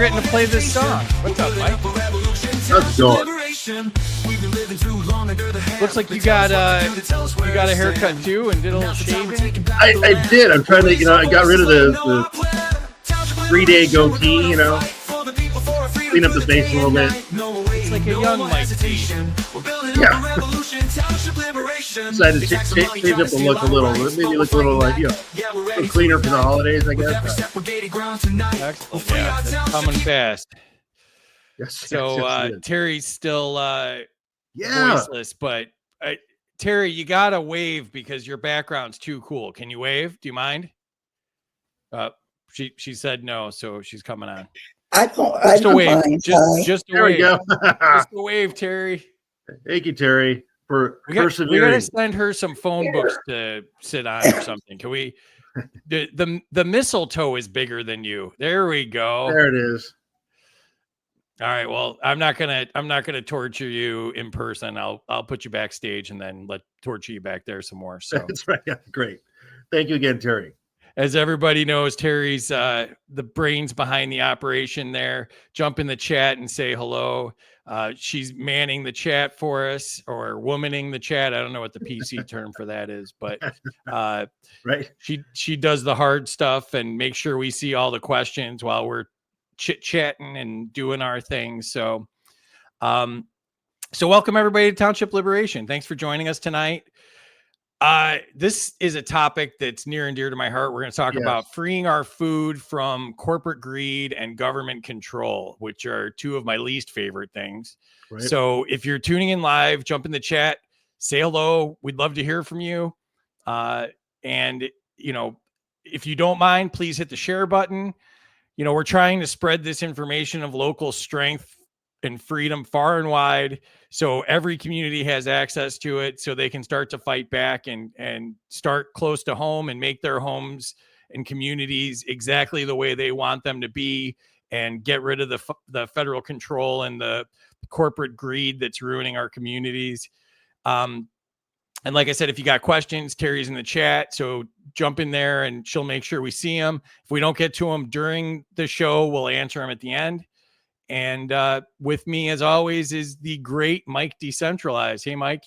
forgetting to play this song. What's up, Mike? How's it going? Looks like you got a haircut too and did a little shaving. I did. I'm trying to, I got rid of the 3-day goatee, clean up the face a little bit. It's like a young Mike T. Yeah. Decided to change up the look a little. Maybe look a little like, a little cleaner for the holidays, I guess. Excellent. Yeah, that's coming fast. Yes. So yes, Terry's still voiceless, but Terry, you gotta wave because your background's too cool. Can you wave? Do you mind? She said no, so she's coming on. I don't mind. Just a there wave. we go. Just a wave, Terry. Thank you, Terry, for persevering. We gotta send her some phone books to sit on or something. Can we? The mistletoe is bigger than you. There we go. There it is. All right. Well, I'm not gonna torture you in person. I'll put you backstage and then torture you back there some more. So that's right. Yeah, great. Thank you again, Terry. As everybody knows, Terry's the brains behind the operation there. Jump in the chat and say hello. She's manning the chat for us, or womaning the chat. I don't know what the PC term for that is, but right. She does the hard stuff and make sure we see all the questions while we're chit-chatting and doing our thing. So welcome everybody to Township Liberation. Thanks for joining us tonight. This is a topic that's near and dear to my heart. We're going to talk about freeing our food from corporate greed and government control, which are two of my least favorite things. Right. So if you're tuning in live, jump in the chat, say hello. We'd love to hear from you. And if you don't mind, please hit the share button. We're trying to spread this information of local strength and freedom far and wide, so every community has access to it, so they can start to fight back and start close to home and make their homes and communities exactly the way they want them to be, and get rid of the federal control and the corporate greed that's ruining our communities. And like I said, if you got questions, Terry's in the chat, so jump in there and she'll make sure we see them. If we don't get to them during the show, we'll answer them at the end. And with me, as always, is the great Mike Decentralized. Hey, Mike.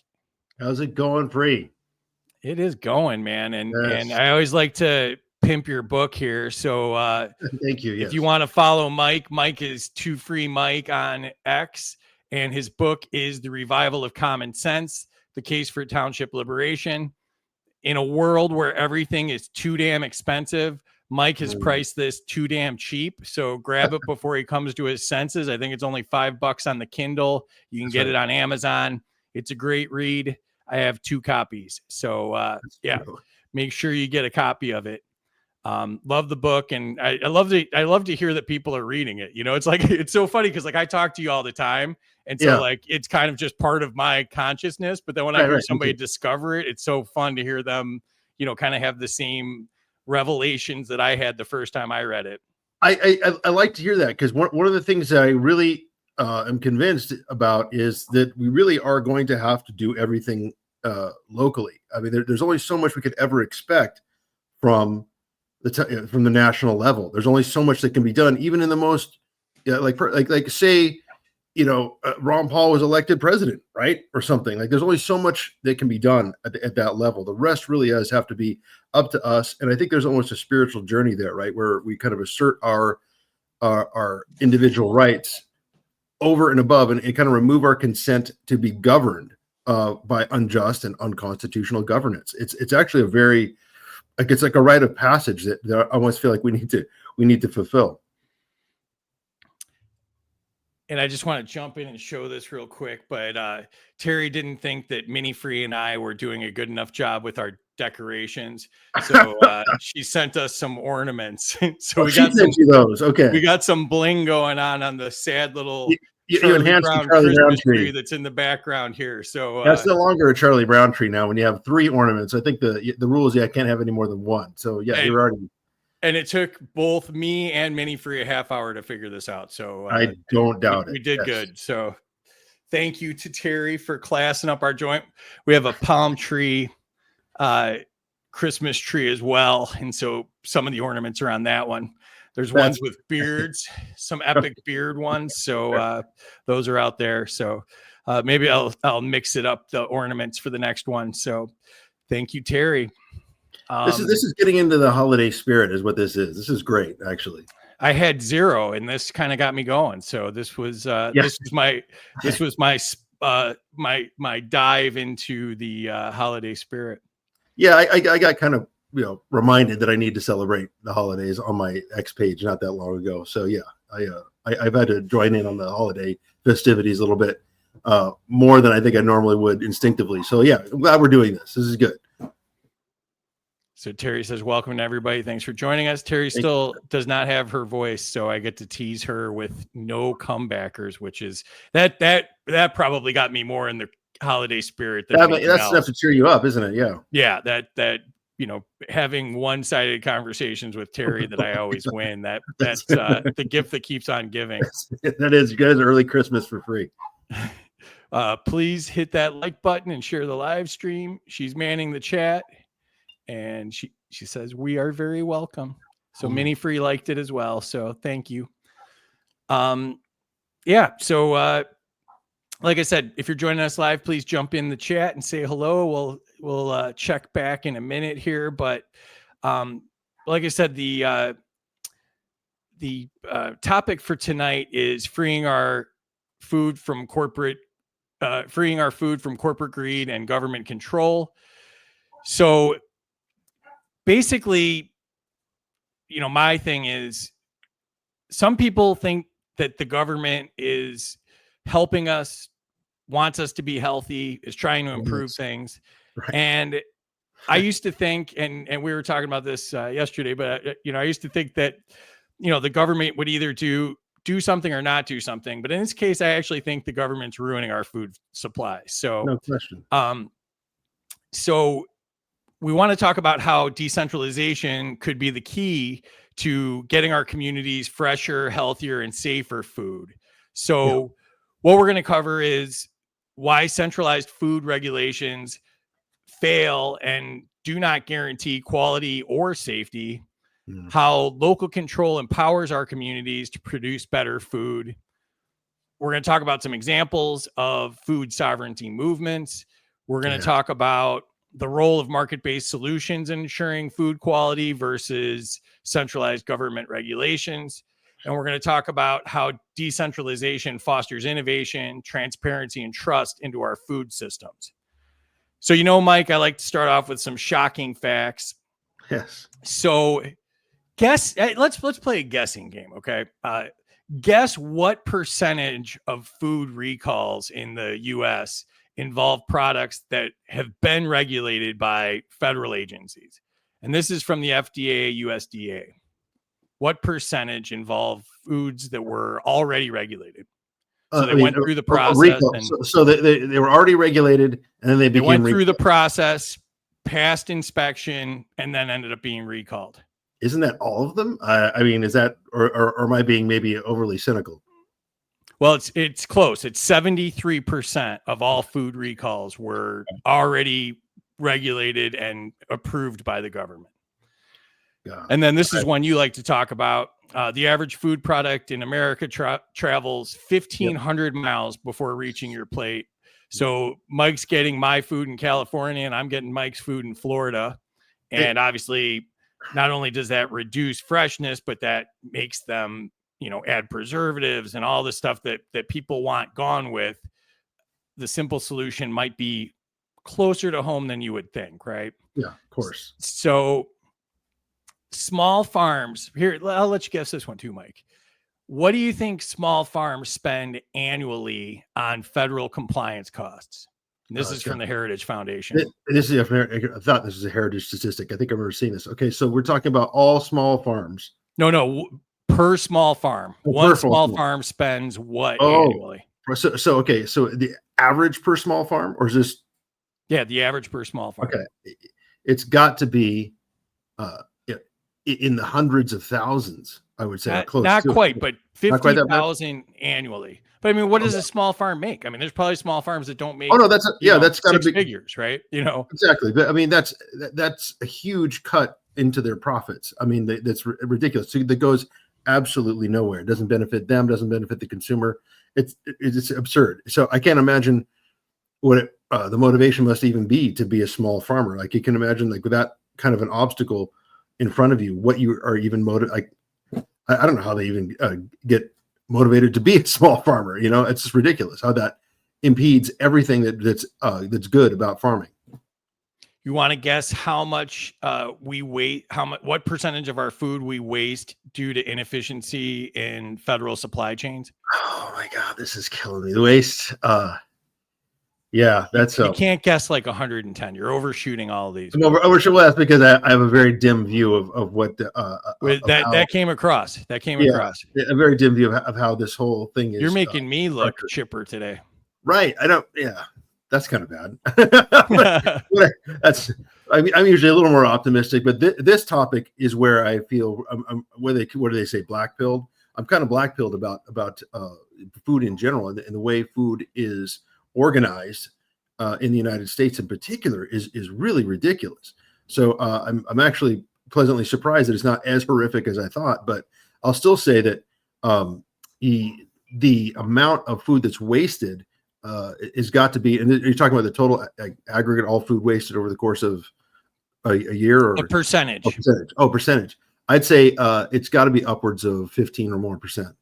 How's it going, Free? It is going, man. And I always like to pimp your book here. So thank you. Yes. If you want to follow Mike, Mike is 2Free Mike on X. And his book is The Revival of Common Sense, The Case for Township Liberation. In a world where everything is too damn expensive, Mike has priced this too damn cheap. So grab it before he comes to his senses. I think it's only $5 on the Kindle. You can get it on Amazon. It's a great read. I have 2 copies. So make sure you get a copy of it. Love the book. And I love to hear that people are reading it. It's so funny because I talk to you all the time. And so it's kind of just part of my consciousness. But then when I hear somebody discover it, it's so fun to hear them, kind of have the same revelations that I had the first time I read it. I like to hear that, because one of the things that I really am convinced about is that we really are going to have to do everything locally. I mean, there's only so much we could ever expect from the national level. There's only so much that can be done, even in the most say, Ron Paul was elected president, right? Or something. There's only so much that can be done at that level. The rest really does have to be up to us. And I think there's almost a spiritual journey there, right? Where we kind of assert our individual rights over and above, and kind of remove our consent to be governed by unjust and unconstitutional governance. It's actually a very, it's like a rite of passage that I almost feel like we need to fulfill. And I just want to jump in and show this real quick, but Terry didn't think that Mini Free and I were doing a good enough job with our decorations, so she sent us some ornaments. So we got those. Okay, we got some bling going on the sad little you enhanced the Charlie Brown tree that's in the background here. So that's no longer a Charlie Brown tree now. When you have 3 ornaments, I think the rule is I can't have any more than 1. So you're already. And it took both me and Mini Free a half hour to figure this out. So I don't doubt it. We did good. So thank you to Terry for classing up our joint. We have a palm tree, Christmas tree as well. And so some of the ornaments are on that one. There's ones with beards, some epic beard ones. So those are out there. So maybe I'll mix it up, the ornaments for the next one. So thank you, Terry. This is getting into the holiday spirit is what this is. This is great, actually. I had 0 and this kind of got me going. So this was my dive into the holiday spirit. Yeah, I got kind of reminded that I need to celebrate the holidays on my X page not that long ago. So yeah, I've had to join in on the holiday festivities a little bit more than I think I normally would instinctively. So yeah, I'm glad we're doing this. This is good. So Terry says, welcome to everybody. Thanks for joining us. Terry still does not have her voice, so I get to tease her with no comebackers, which is that probably got me more in the holiday spirit than that's enough to cheer you up, isn't it? Yeah. Yeah, that having one-sided conversations with Terry that I always win. That's the gift that keeps on giving. That is, you guys early Christmas for free. Please hit that like button and share the live stream. She's manning the chat. And she says, we are very welcome. So Mini Free liked it as well. So thank you. Yeah. So like I said, if you're joining us live, please jump in the chat and say hello. We'll check back in a minute here. But like I said, the topic for tonight is freeing our food from corporate greed and government control. So basically, my thing is some people think that the government is helping us, wants us to be healthy, is trying to improve things. Right. And I used to think, and we were talking about this yesterday, but I used to think that, the government would either do something or not do something. But in this case, I actually think the government's ruining our food supply. So no question. So we want to talk about how decentralization could be the key to getting our communities fresher, healthier, and safer food. So what we're going to cover is why centralized food regulations fail and do not guarantee quality or safety, how local control empowers our communities to produce better food. We're going to talk about some examples of food sovereignty movements. We're going to talk about the role of market-based solutions in ensuring food quality versus centralized government regulations. And we're going to talk about how decentralization fosters innovation, transparency, and trust into our food systems. So, Mike, I like to start off with some shocking facts. Yes. So let's play a guessing game, okay? Guess what percentage of food recalls in the U.S. involve products that have been regulated by federal agencies. And this is from the FDA, USDA. What percentage involve foods that were already regulated? So they went through the process. So they were already regulated, and then they went through the process, passed inspection, and then ended up being recalled. Isn't that all of them? Is that, or am I being maybe overly cynical? Well, it's close. It's 73% of all food recalls were already regulated and approved by the government. Yeah. And then this is one you like to talk about. The average food product in America travels 1,500 miles before reaching your plate. So Mike's getting my food in California, and I'm getting Mike's food in Florida. And obviously, not only does that reduce freshness, but that makes them add preservatives and all the stuff that people want gone with. The simple solution might be closer to home than you would think, right? Yeah, of course. So small farms here, I'll let you guess this one too, Mike. What do you think small farms spend annually on federal compliance costs? And this is from the Heritage Foundation. I thought this was a Heritage statistic. I think I remember seeing this. Okay, so we're talking about all small farms. No. Per small farm. One small farm spends what annually? So the average per small farm, or is this? Yeah, the average per small farm. Okay, it's got to be in the hundreds of thousands, I would say. Not quite, but 50,000 annually. But I mean, what does a small farm make? I mean, there's probably small farms that don't make. Oh no, that's got to be figures, right? Exactly. But I mean, that's a huge cut into their profits. I mean, that's ridiculous. So that goes absolutely nowhere. It doesn't benefit them, doesn't benefit the consumer. It's absurd. So I can't imagine what the motivation must even be a small farmer. Like you can imagine, like with that kind of an obstacle in front of you, what you are even motivated. I don't know how they even get motivated to be a small farmer. You know, it's just ridiculous how that impedes everything that's good about farming. You want to guess how much we waste? What percentage of our food we waste due to inefficiency in federal supply chains? Oh my God, this is killing me. The waste. Yeah, that's you can't guess like 110. You're overshooting all of these. Well, that's because I have a very dim view of what that came across. That came across. A very dim view of how this whole thing is. You're making me look chipper today. Right. I don't. Yeah, that's kind of bad. I'm usually a little more optimistic, but this topic is where I feel what do they say, black-pilled? I'm kind of black-pilled about food in general, and the way food is organized in the United States in particular is really ridiculous. So I'm actually pleasantly surprised that it's not as horrific as I thought, but I'll still say that the amount of food that's wasted has got to be, and you're talking about the total aggregate all food wasted over the course of a year, or a percentage. Percentage. I'd say it's got to be upwards of 15 or more percent.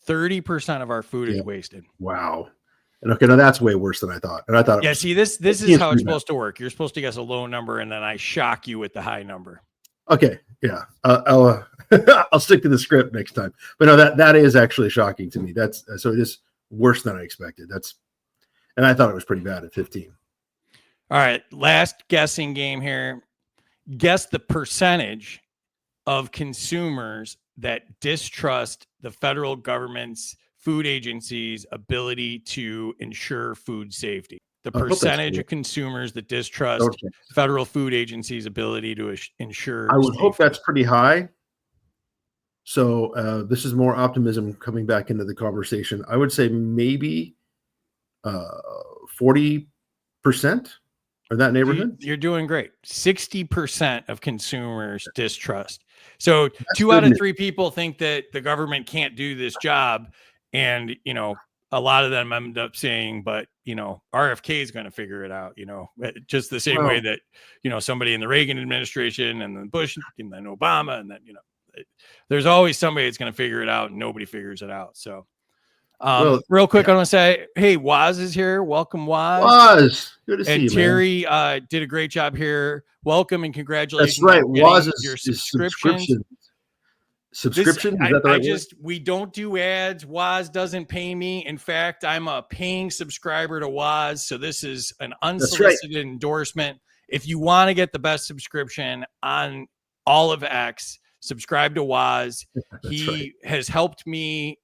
30% of our food is wasted. Wow. And okay, now that's way worse than I thought. And I thought, see, this is how it's supposed to work. You're supposed to guess a low number, and then I shock you with the high number. Okay, yeah, I'll I'll stick to the script next time. But no, that is actually shocking to me. That's so it is worse than I expected. And I thought it was pretty bad at 15. All right, last guessing game here. Guess the percentage of consumers that distrust the federal government's food agency's ability to ensure food safety. The percentage of consumers that distrust federal food agency's ability to ensure I would safety. hope that's pretty high. So this is more optimism coming back into the conversation. I would say maybe 40% or that neighborhood. You're doing great. 60% of consumers distrust. So that's 2 out of 3 people think that the government can't do this job. And, you know, a lot of them end up saying, but, you know, RFK is going to figure it out, you know, just the same way that, you know, somebody in the Reagan administration and then Bush and then Obama and then, you know, there's always somebody that's going to figure it out and nobody figures it out. So real quick, I want to say, hey, Waz is here. Welcome, Waz. Waz, good to see you, Terry did a great job here. Welcome and congratulations. That's right. Waz is your subscription. Subscription? Is that the right word? We don't do ads. Waz doesn't pay me. In fact, I'm a paying subscriber to Waz. So this is an unsolicited endorsement. If you want to get the best subscription on all of X, subscribe to Waz. He has helped me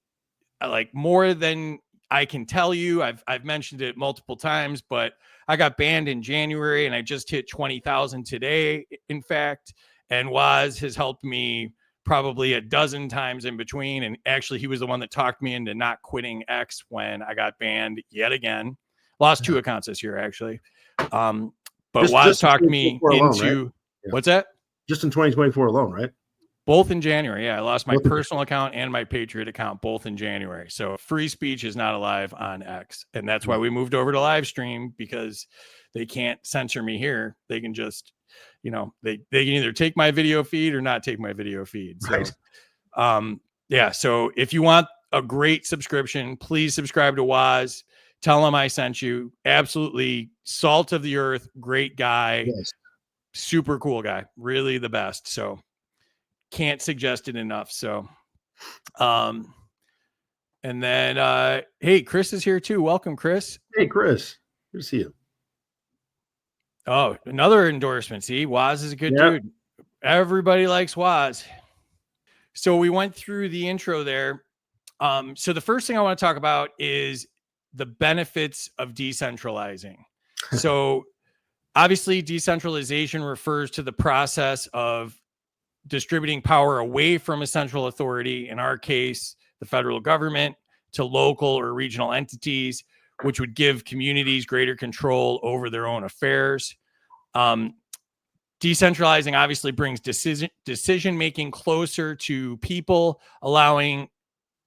like more than I can tell you. I've mentioned it multiple times, but I got banned in January and I just hit 20,000 today, in fact. And Waz has helped me probably a dozen times in between. And actually, he was the one that talked me into not quitting X when I got banned yet again. Lost 2 accounts this year, actually. But Waz talked me into what's that? Just in 2024 alone, right? Both in January. Yeah, I lost my personal account and my Patriot account both in January. So free speech is not alive on X. And that's why we moved over to live stream, because they can't censor me here. They can just, you know, they can either take my video feed or not take my video feed. So, yeah. So if you want a great subscription, please subscribe to Waz. Tell him I sent you. Absolutely salt of the earth. Great guy. Yes. Super cool guy. Really the best. So can't suggest it enough. So, and then, hey, Chris is here too. Welcome, Chris. Hey, Chris. Good to see you. Oh, another endorsement. See, Waz is a good dude. Everybody likes Waz. So we went through the intro there. So the first thing I want to talk about is the benefits of decentralizing. So obviously decentralization refers to the process of distributing power away from a central authority, in our case, the federal government, to local or regional entities, which would give communities greater control over their own affairs. Decentralizing obviously brings decision making closer to people, allowing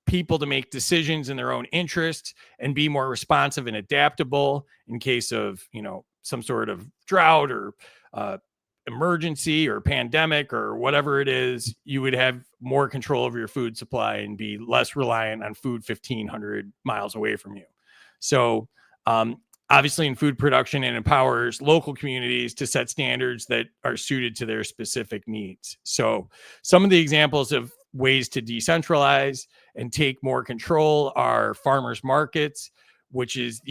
people to make decisions in their own interests and be more responsive and adaptable in case of, some sort of drought or emergency or pandemic or whatever it is. You would have more control over your food supply and be less reliant on food 1,500 miles away from you. So obviously in food production, it empowers local communities to set standards that are suited to their specific needs. So some of the examples of ways to decentralize and take more control are farmers markets, which is,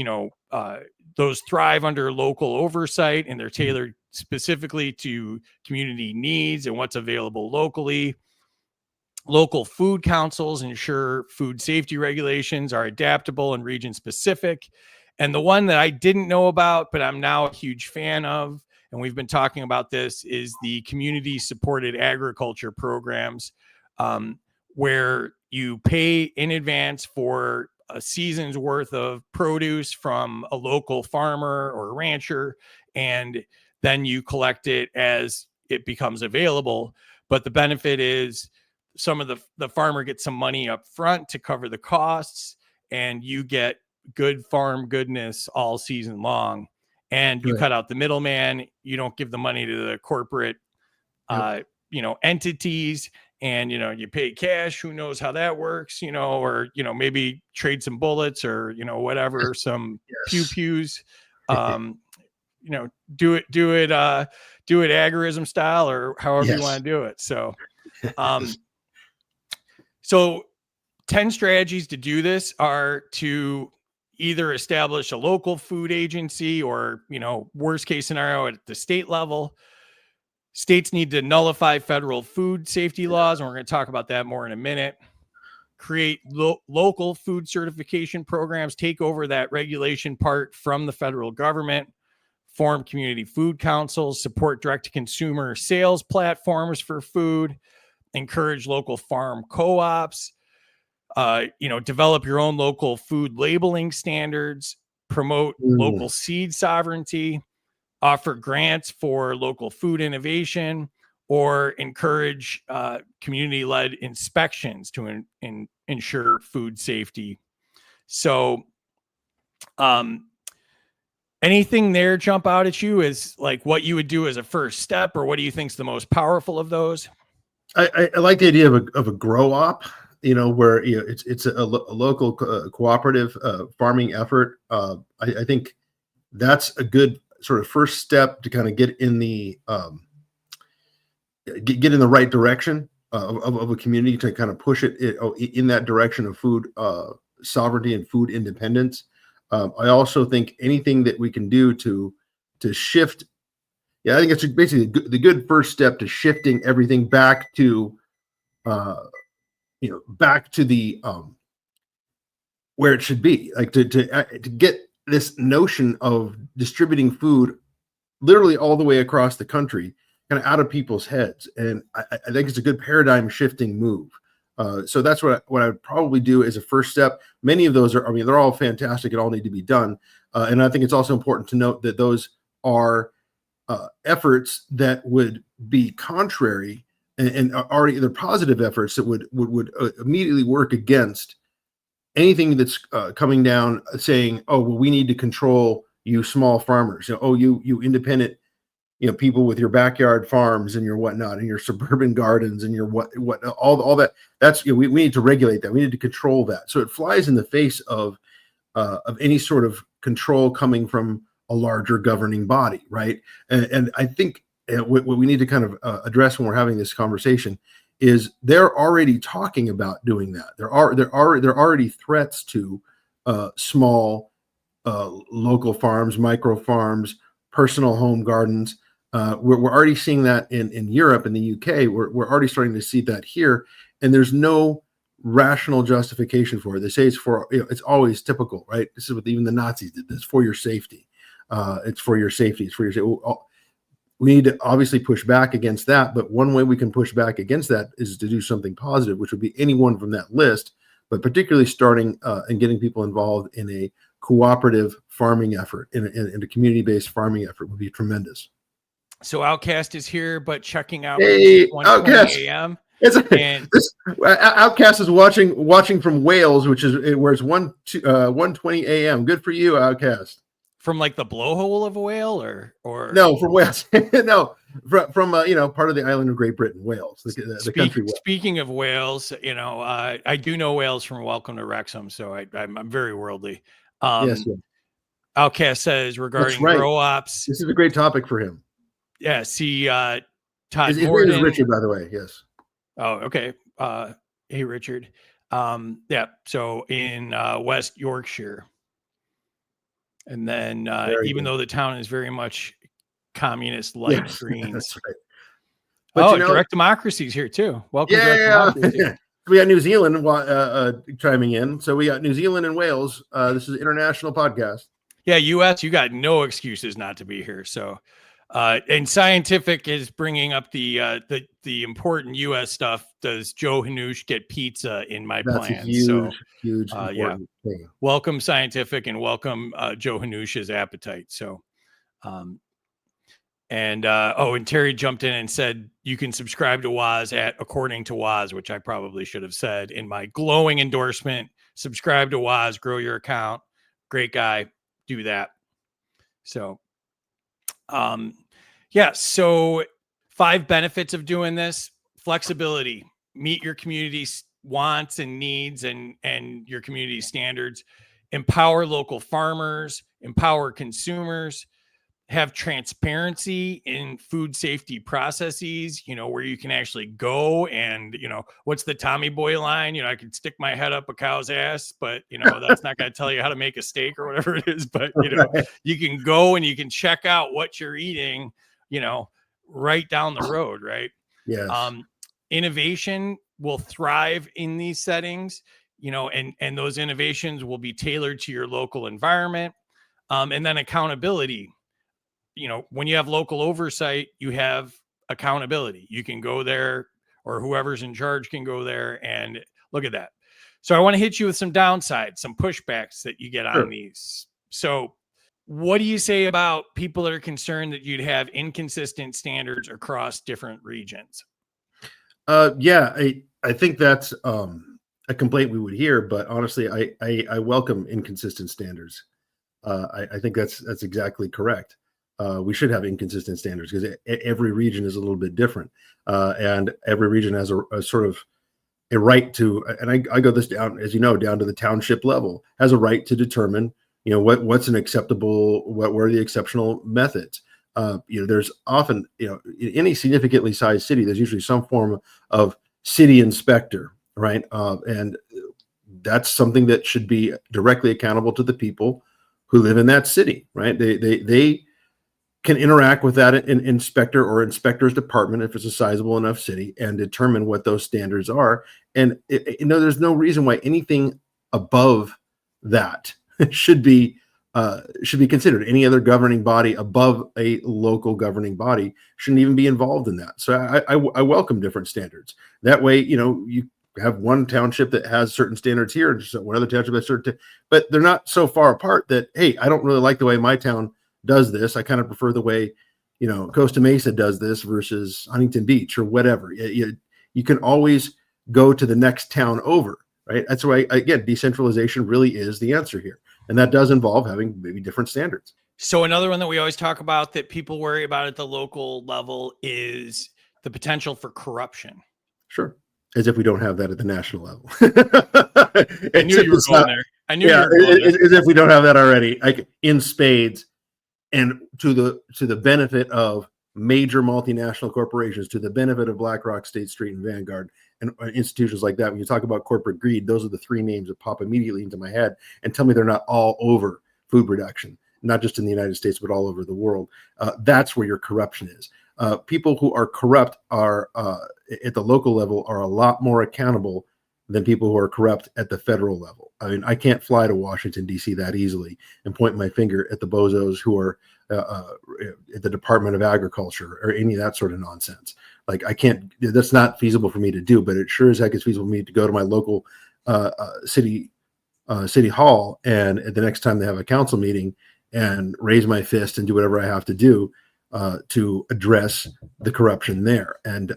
those thrive under local oversight and they're tailored specifically to community needs and what's available locally. Local food councils ensure food safety regulations are adaptable and region specific. And the one that I didn't know about, but I'm now a huge fan of, and we've been talking about this, is the community supported agriculture programs, where you pay in advance for a season's worth of produce from a local farmer or rancher, and then you collect it as it becomes available. But the benefit is some of the farmer gets some money up front to cover the costs, and you get good farm goodness all season long. And you cut out the middleman. You don't give the money to the corporate, entities, and, you pay cash. Who knows how that works, or, maybe trade some bullets or, whatever, some pew-pews, do it agorism style or however you want to do it. So, so 10 strategies to do this are to either establish a local food agency or, worst case scenario at the state level. States need to nullify federal food safety laws, and we're going to talk about that more in a minute. Create local food certification programs, take over that regulation part from the federal government, form community food councils, support direct-to-consumer sales platforms for food, encourage local farm co-ops, develop your own local food labeling standards, promote local seed sovereignty, offer grants for local food innovation, or encourage community-led inspections to ensure food safety. So anything there jump out at you as like what you would do as a first step, or what do you think is the most powerful of those? I like the idea of a grow op, where it's a local cooperative farming effort. I think that's a good sort of first step to kind of get in the get in the right direction of a community, to kind of push it in that direction of food sovereignty and food independence. I also think anything that we can do to shift. I think it's basically the good first step to shifting everything back to back to the where it should be, like to get this notion of distributing food literally all the way across the country kind of out of people's heads. And I think it's a good paradigm shifting move. So that's what I would probably do as a first step. Many of those are, they're all fantastic and all need to be done. And I think it's also important to note that those are efforts that would be contrary and already they're positive efforts that would immediately work against anything that's coming down saying, oh, well, we need to control you small farmers. You independent, people with your backyard farms and your whatnot and your suburban gardens and your what all that. That's we need to regulate that. We need to control that. So it flies in the face of any sort of control coming from a larger governing body, right? And I think what we need to kind of address when we're having this conversation is they're already talking about doing that. There are already threats to small local farms, micro farms, personal home gardens. We're already seeing that in Europe and the UK. We're already starting to see that here, and there's no rational justification for it. They say it's for it's always typical, right? This is what even the Nazis did. This for your safety. It's for your safety. It's for your safety. We need to obviously push back against that, but one way we can push back against that is to do something positive, which would be anyone from that list, but particularly starting and getting people involved in a cooperative farming effort, in a community-based farming effort would be tremendous. So Outcast is here, but checking out Hey, 1:20 Outcast. a.m. And Outcast is watching from Wales, which is where it's 1:20 a.m. Good for you, Outcast. From like the blowhole of a whale, or no, from Wales. No, from part of the island of Great Britain, Wales, the country. Wales. Speaking of Wales, I do know Wales from Welcome to Wrexham, so I'm very worldly. Yes. Outcast says regarding grow ops. This is a great topic for him. Yeah, see, Todd his Morton. name is Richard, by the way. Yes. Oh, okay. Hey, Richard. Yeah. So in West Yorkshire, and then even though the town is very much communist like Greens. That's right. But direct democracy is here too. Welcome, direct democracy. We got New Zealand chiming in. So we got New Zealand and Wales. This is an international podcast. Yeah, U.S. You got no excuses not to be here. So, and Scientific is bringing up the important U.S. stuff. Does Joe Hanoush get pizza in my plan? Huge important thing. Welcome Scientific and welcome Joe Hanoush's appetite. So, and Terry jumped in and said you can subscribe to Woz at According to Woz, which I probably should have said in my glowing endorsement. Subscribe to Woz, grow your account. Great guy. Do that. So, so 5 benefits of doing this: flexibility, meet your community's wants and needs and your community standards, empower local farmers, empower consumers, have transparency in food safety processes, where you can actually go and, what's the Tommy Boy line? I could stick my head up a cow's ass, but, that's not going to tell you how to make a steak or whatever it is. But, you can go and you can check out what you're eating, right down the road. Right. Yes. Innovation will thrive in these settings, and those innovations will be tailored to your local environment. And then accountability. When you have local oversight, you have accountability. You can go there, or whoever's in charge can go there and look at that. So I want to hit you with some downsides, some pushbacks that you get on these. So what do you say about people that are concerned that you'd have inconsistent standards across different regions? I think that's a complaint we would hear, but honestly, I welcome inconsistent standards. I think that's exactly correct. We should have inconsistent standards because every region is a little bit different, and every region has a sort of a right to. And I go this down, as you know, down to the township level, has a right to determine, what's an acceptable, what are the exceptional methods. There's often, in any significantly sized city, there's usually some form of city inspector, right? And that's something that should be directly accountable to the people who live in that city, right? They can interact with that inspector or inspector's department if it's a sizable enough city and determine what those standards are. And there's no reason why anything above that should be considered. Any other governing body above a local governing body shouldn't even be involved in that. So I welcome different standards. That way, you have one township that has certain standards here, and one other township has certain, but they're not so far apart that, hey, I don't really like the way my town does this. I kind of prefer the way, Costa Mesa does this versus Huntington Beach or whatever. You can always go to the next town over, right? That's why, again, decentralization really is the answer here. And that does involve having maybe different standards. So another one that we always talk about that people worry about at the local level is the potential for corruption. Sure. As if we don't have that at the national level. I knew you were going there. I knew you were going there. As if we don't have that already, like in spades, and to the benefit of major multinational corporations, to the benefit of BlackRock, State Street, and Vanguard, and institutions like that. When you talk about corporate greed, those are the 3 names that pop immediately into my head. And tell me they're not all over food production, not just in the United States, but all over the world. That's where your corruption is. People who are corrupt are at the local level are a lot more accountable than people who are corrupt at the federal level. I mean, I can't fly to Washington, D.C. that easily and point my finger at the bozos who are at the Department of Agriculture or any of that sort of nonsense. Like, I can't, that's not feasible for me to do, but it sure as heck is feasible for me to go to my local city hall, and at the next time they have a council meeting, and raise my fist and do whatever I have to do to address the corruption there. And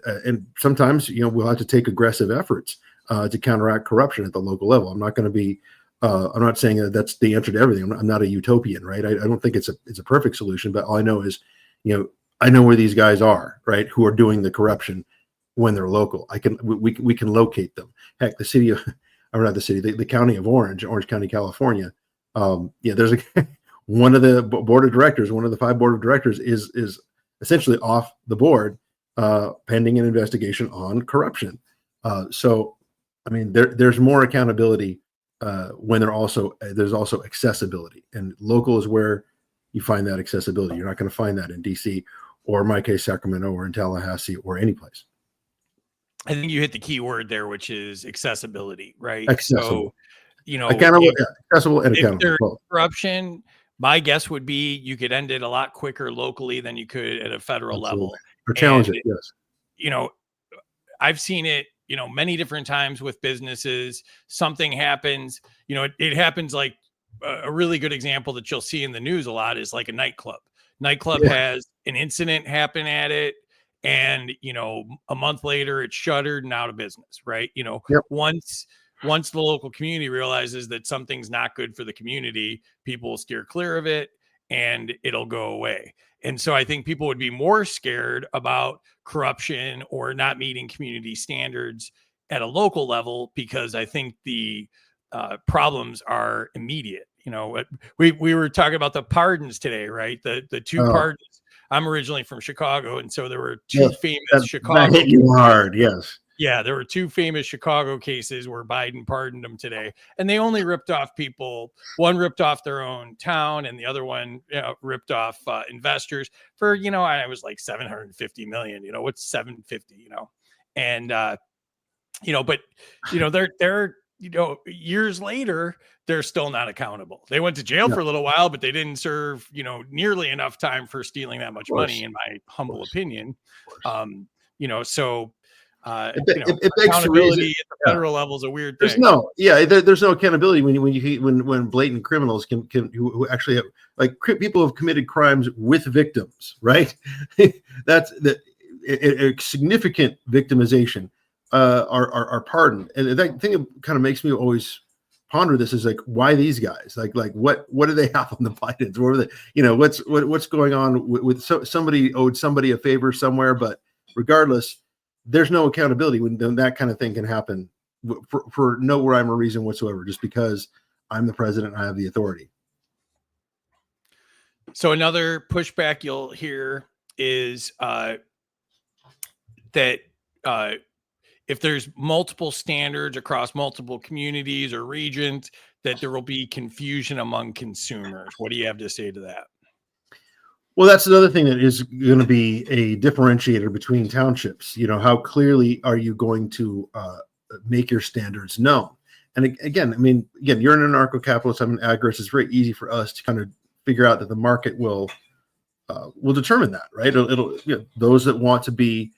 sometimes, we'll have to take aggressive efforts to counteract corruption at the local level. I'm not going to be, I'm not saying that that's the answer to everything. I'm not a utopian, right? I don't think it's a perfect solution, but all I know is, I know where these guys are, right? Who are doing the corruption when they're local. We can locate them. Heck, the county of Orange County, California. There's one of the board of directors, one of the 5 board of directors is essentially off the board, pending an investigation on corruption. So, I mean, there's more accountability when there's also accessibility, and local is where you find that accessibility. You're not going to find that in DC, or in my case, Sacramento, or in Tallahassee, or any place. I think you hit the key word there, which is accessibility, right? Accessible. So, accountable, accessible and accountable. If there's corruption, my guess would be you could end it a lot quicker locally than you could at a federal level. Or challenge it, yes. I've seen it, many different times with businesses. Something happens, it happens like a really good example that you'll see in the news a lot is like a nightclub. Has an incident happen at it, and a month later it's shuttered and out of business, right? Once the local community realizes that something's not good for the community, people will steer clear of it and it'll go away. And so I think people would be more scared about corruption or not meeting community standards at a local level, because I think the problems are immediate. We were talking about the pardons today, right? The 2 pardons. I'm originally from Chicago, and so there were 2 famous Chicago. That hit you hard, yes. Yeah, there were 2 famous Chicago cases where Biden pardoned them today, and they only ripped off people. One ripped off their own town, and the other one ripped off investors for I was like 750 million. What's 750? And but they're years later, they're still not accountable. They went to jail for a little while, but they didn't serve nearly enough time for stealing that much money, in my humble opinion. So. It accountability at the federal level is a weird thing. There's no accountability when blatant criminals who actually have, like, people have committed crimes with victims, right? That's a significant victimization are pardoned, and that thing that kind of makes me always ponder this is like, why these guys? Like what do they have on the Bidens? What are they? What's going on with somebody owed somebody a favor somewhere, but regardless, there's no accountability when that kind of thing can happen for no rhyme or reason whatsoever, just because I'm the president and I have the authority. So another pushback you'll hear is that if there's multiple standards across multiple communities or regions, that there will be confusion among consumers. What do you have to say to that? Well, that's another thing that is going to be a differentiator between townships. How clearly are you going to make your standards known? And again, you're an anarcho-capitalist. I'm an agorist. It's very easy for us to kind of figure out that the market will determine that, right? It'll those that want to be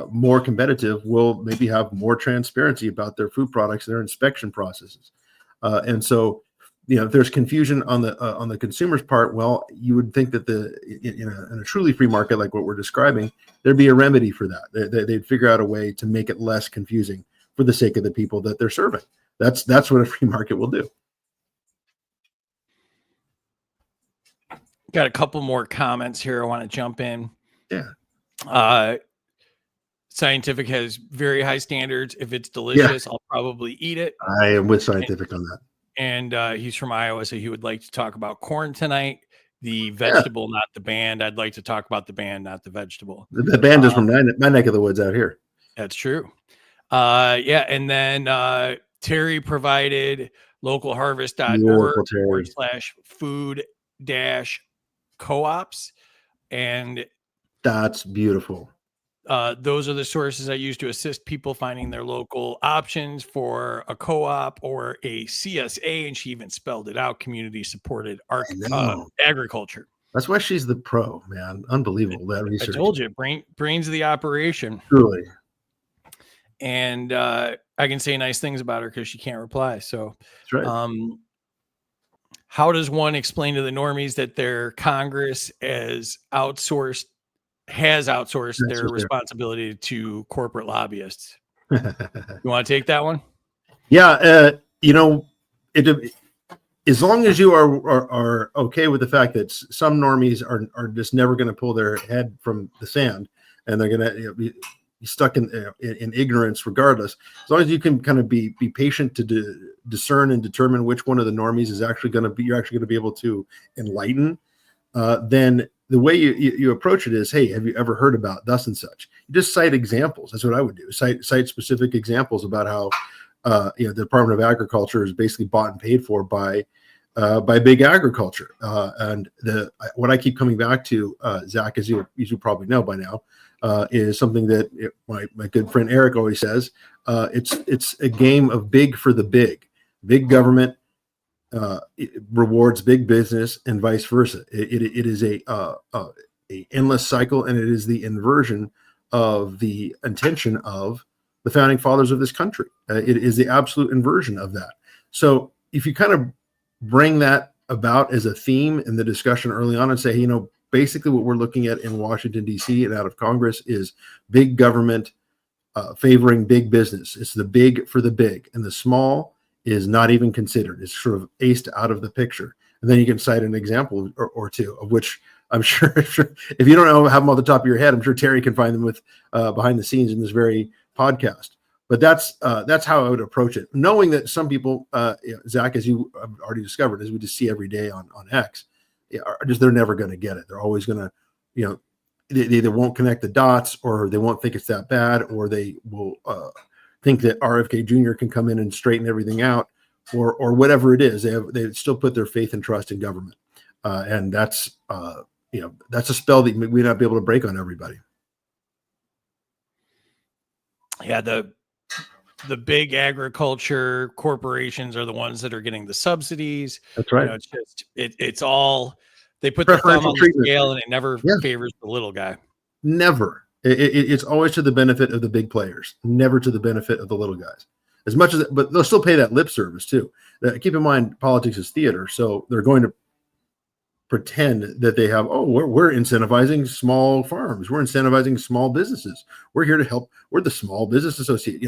more competitive will maybe have more transparency about their food products, their inspection processes, and so. If there's confusion on the consumer's part, well, you would think that in a truly free market like what we're describing, there'd be a remedy for that. They'd figure out a way to make it less confusing for the sake of the people that they're serving. That's what a free market will do. Got a couple more comments here. I want to jump in. Yeah. Scientific has very high standards. If it's delicious, I'll probably eat it. I am with Scientific on that. And he's from Iowa, so he would like to talk about corn tonight. The vegetable, not the band. I'd like to talk about the band, not the vegetable. The band is from my neck of the woods out here. That's true. And then Terry provided localharvest.org/food-co-ops. And that's beautiful. Those are the sources I use to assist people finding their local options for a co-op or a CSA, and she even spelled it out: community-supported agriculture. That's why she's the pro, man. Unbelievable, that research. I told you, brains of the operation. Truly. And I can say nice things about her because she can't reply. So that's right. How does one explain to the normies that their Congress has outsourced has outsourced That's their what they're. responsibility to corporate lobbyists. You want to take that one? Yeah, it as long as you are okay with the fact that some normies are just never going to pull their head from the sand, and they're going to be stuck in ignorance regardless. As long as you can kind of be patient to discern and determine which one of the normies is actually going to be you're actually going to be able to enlighten, then the way you approach it is, hey, have you ever heard about thus and such? You just cite examples. That's what I would do. Cite specific examples about how the Department of Agriculture is basically bought and paid for by big agriculture. And what I keep coming back to, Zach, as you probably know by now, is something that my good friend Eric always says. It's a game of big for the big. Big government rewards big business, and vice versa. It is a endless cycle, and it is the inversion of the intention of the founding fathers of this country. It is the absolute inversion of that. So if you kind of bring that about as a theme in the discussion early on and say, basically what we're looking at in Washington, D.C. and out of Congress is big government favoring big business. It's the big for the big, and the small is not even considered. It's sort of aced out of the picture. And then you can cite an example or two, of which I'm sure if you don't have them off the top of your head, I'm sure Terry can find them with behind the scenes in this very podcast. But that's how I would approach it, knowing that some people, Zach, as you have already discovered, as we just see every day on X, they're never going to get it. They're always going to, they either won't connect the dots, or they won't think it's that bad, or they will think that RFK Jr. can come in and straighten everything out, or whatever it is. They still put their faith and trust in government, and that's a spell that we may not be able to break on everybody. Yeah, the big agriculture corporations are the ones that are getting the subsidies. That's right. It's just it's all, they put the thumb on the scale, and it never favors the little guy. Never. It's always to the benefit of the big players, never to the benefit of the little guys. As much as, but they'll still pay that lip service too. Keep in mind, politics is theater, so they're going to pretend that they have. Oh, we're incentivizing small farms. We're incentivizing small businesses. We're here to help. We're the small business associate.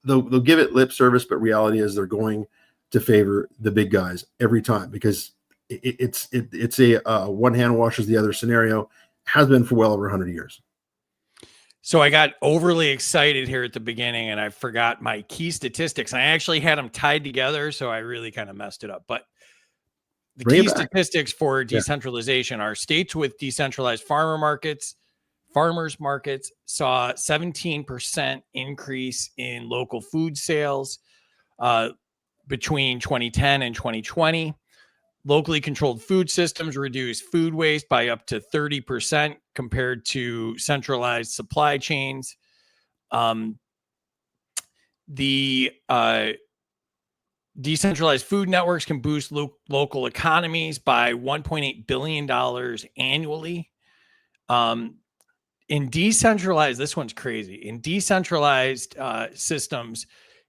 They'll give it lip service, but reality is they're going to favor the big guys every time, because it's a one hand washes the other scenario. Has been for well over 100 years. So I got overly excited here at the beginning, and I forgot my key statistics. I actually had them tied together, so I really kind of messed it up. But the key statistics for decentralization are states with decentralized farmers markets saw 17% increase in local food sales between 2010 and 2020. Locally controlled food systems reduce food waste by up to 30% compared to centralized supply chains. The decentralized food networks can boost local economies by $1.8 billion annually. In decentralized, this one's crazy. In decentralized systems,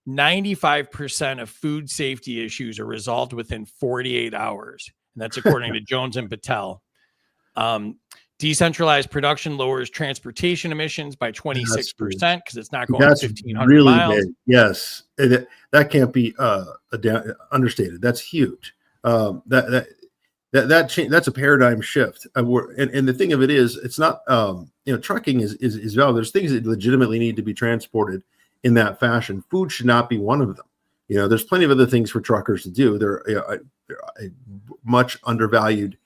95% of food safety issues are resolved within 48 hours. And that's according to Jones and Patel. Decentralized production lowers transportation emissions by 26% because it's not going 1,500 really miles. Big. Yes, that can't be understated. That's huge. That's a paradigm shift. And the thing of it is, it's not trucking is valid. There's things that legitimately need to be transported in that fashion. Food should not be one of them. There's plenty of other things for truckers to do. They're a much undervalued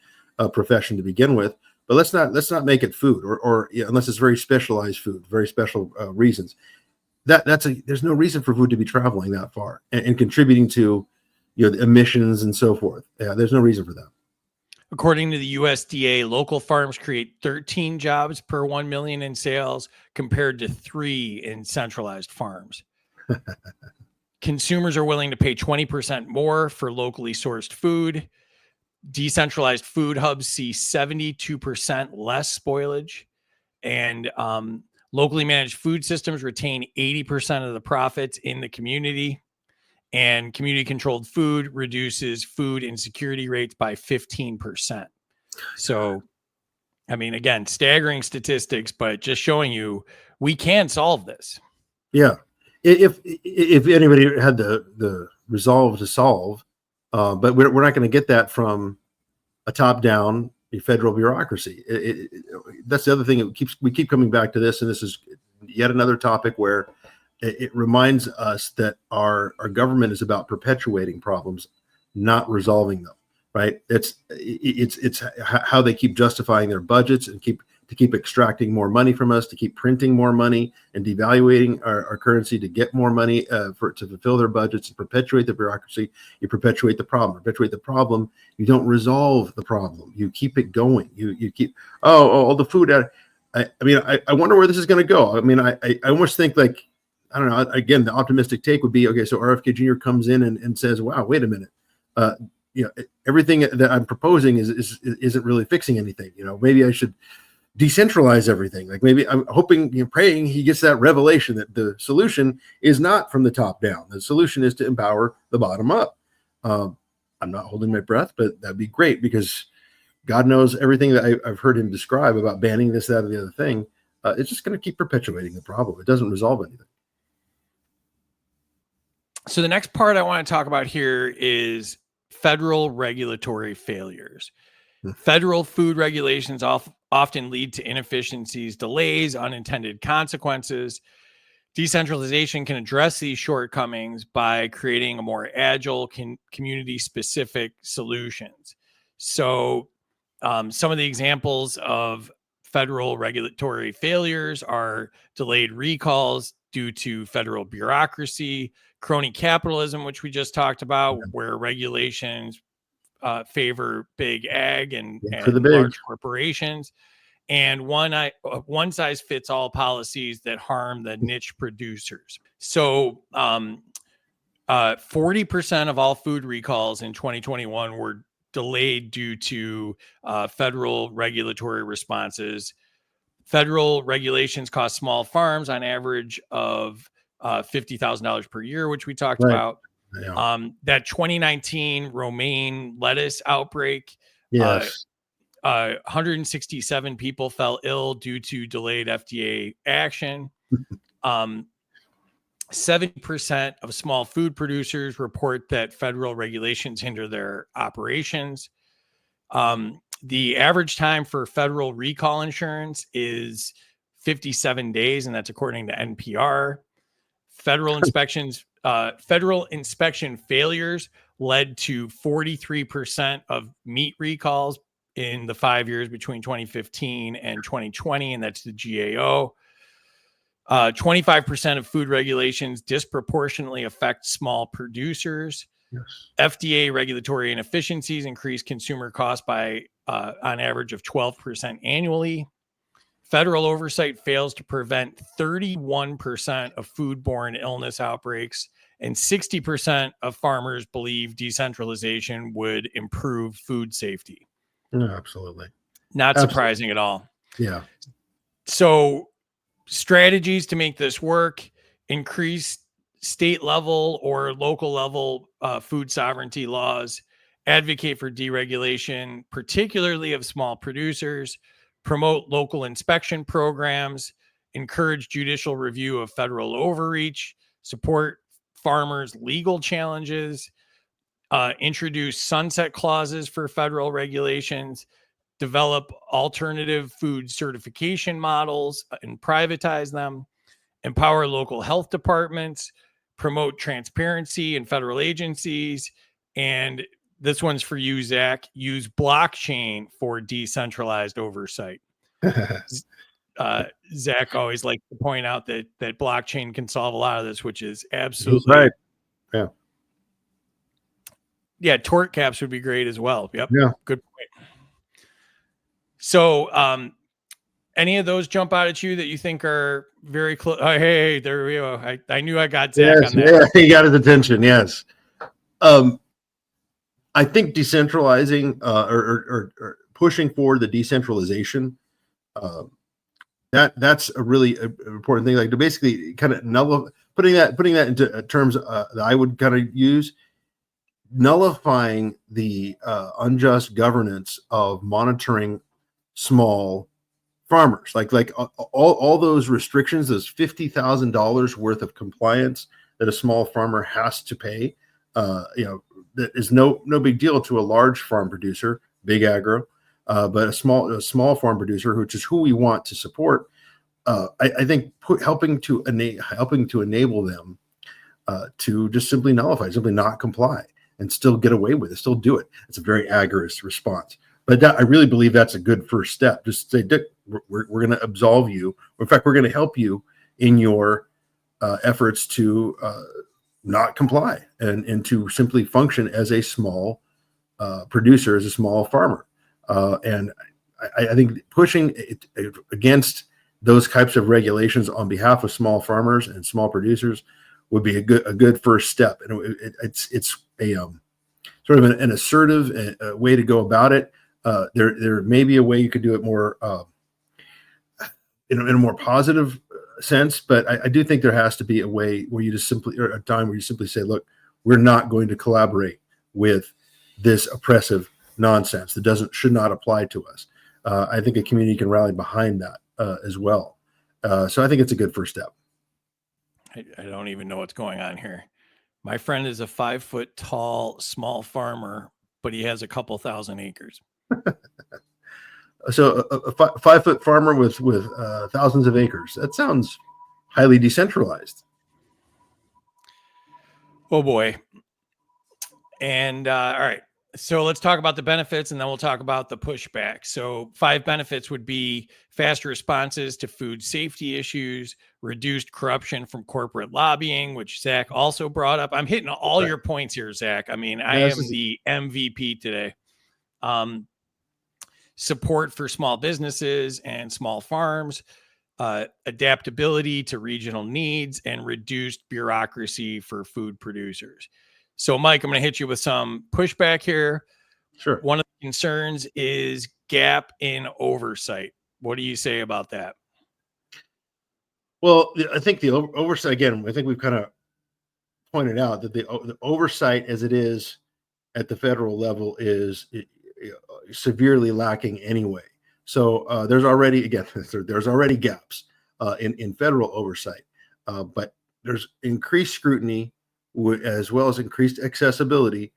profession to begin with. But let's not make it food, or unless it's very specialized food, very special reasons. There's no reason for food to be traveling that far and contributing to the emissions and so forth. Yeah, there's no reason for that. According to the USDA, local farms create 13 jobs per 1 million in sales compared to 3 in centralized farms. Consumers are willing to pay 20% more for locally sourced food. Decentralized food hubs see 72% less spoilage, and locally managed food systems retain 80% of the profits in the community, and community controlled food reduces food insecurity rates by 15%. So I mean, again, staggering statistics, but just showing you we can solve this. Yeah. If anybody had the resolve to solve, but we're not going to get that from a top-down federal bureaucracy. That's the other thing. We keep coming back to this, and this is yet another topic where it reminds us that our government is about perpetuating problems, not resolving them. Right? It's how they keep justifying their budgets and keep extracting more money from us, to keep printing more money and devaluating our currency to get more money to fulfill their budgets and perpetuate the bureaucracy. You perpetuate the problem. You don't resolve the problem. You keep it going. You keep all the food out. I mean, I wonder where this is going to go. I mean, I almost think, like, I don't know. Again, the optimistic take would be, okay, so RFK Jr. comes in and says, "Wow, wait a minute. Everything that I'm proposing isn't really fixing anything. Maybe I should decentralize everything. Like, maybe I'm hoping, praying he gets that revelation that the solution is not from the top down. The solution is to empower the bottom up." I'm not holding my breath, but that'd be great, because God knows everything that I've heard him describe about banning this, that, or the other thing. It's just going to keep perpetuating the problem. It doesn't resolve anything. So the next part I want to talk about here is federal regulatory failures. Federal food regulations often lead to inefficiencies, delays, unintended consequences. Decentralization can address these shortcomings by creating a more agile, community-specific solutions. So some of the examples of federal regulatory failures are delayed recalls due to federal bureaucracy, crony capitalism, which we just talked about, where regulations favor big ag and large corporations, and one size fits all policies that harm the niche producers. So 40% of all food recalls in 2021 were delayed due to federal regulatory responses. Federal regulations cost small farms on average of $50,000 per year, which we talked about. Yeah. That 2019 romaine lettuce outbreak, yes, 167 people fell ill due to delayed FDA action. 70% of small food producers report that federal regulations hinder their operations. The average time for federal recall insurance is 57 days, and that's according to NPR. Federal inspection failures led to 43% of meat recalls in the 5 years between 2015 and 2020, and that's the GAO. 25% of food regulations disproportionately affect small producers. Yes. FDA regulatory inefficiencies increase consumer costs by on average of 12% annually. Federal oversight fails to prevent 31% of foodborne illness outbreaks, and 60% of farmers believe decentralization would improve food safety. Yeah, absolutely. Not surprising at all. Yeah. So strategies to make this work: increase state level or local level food sovereignty laws, advocate for deregulation, particularly of small producers, promote local inspection programs, encourage judicial review of federal overreach, support farmers' legal challenges, introduce sunset clauses for federal regulations, develop alternative food certification models and privatize them, empower local health departments, promote transparency in federal agencies, and this one's for you, Zach, use blockchain for decentralized oversight. Zach always likes to point out that blockchain can solve a lot of this, which is absolutely right. Yeah. Yeah, tort caps would be great as well. Yep. Yeah. Good point. So any of those jump out at you that you think are very close? Oh, hey, there we go. I knew I got Zach on that. Yeah, he got his attention. Yes. I think decentralizing or pushing forward the decentralization, that's a really important thing. Like, to basically kind of putting that into terms that I would kind of use, nullifying the unjust governance of monitoring small farmers. Like all those restrictions, those $50,000 worth of compliance that a small farmer has to pay, that is no big deal to a large farm producer, big agro, but a small farm producer, which is who we want to support. I think helping to enable them to just simply nullify, simply not comply, and still get away with it, still do it. It's a very agorist response, but I really believe that's a good first step. Just say, Dick, we're going to absolve you. In fact, we're going to help you in your efforts to not comply and to simply function as a small producer, as a small farmer. And I think pushing it against those types of regulations on behalf of small farmers and small producers would be a good first step. And it's a sort of an assertive way to go about it. There may be a way you could do it more in a more positive sense, but I do think there has to be a way where you just simply, or a time where you simply say, look, we're not going to collaborate with this oppressive nonsense that should not apply to us. I think a community can rally behind that as well. So I think it's a good first step. I don't even know what's going on here. My friend is a 5 foot tall, small farmer, but he has a couple thousand acres. So a 5 foot farmer with thousands of acres. That sounds highly decentralized. Oh boy. And all right. So let's talk about the benefits, and then we'll talk about the pushback. So 5 benefits would be faster responses to food safety issues, reduced corruption from corporate lobbying, which Zach also brought up. I'm hitting all your points here, Zach. I mean, I am the MVP today. Support for small businesses and small farms, adaptability to regional needs, and reduced bureaucracy for food producers. So, Mike, I'm going to hit you with some pushback here. Sure. One of the concerns is gap in oversight. What do you say about that? Well, I think the oversight, again, I think we've kind of pointed out that the oversight as it is at the federal level is severely lacking anyway. So there's already gaps in federal oversight, but there's increased scrutiny as well as increased accessibility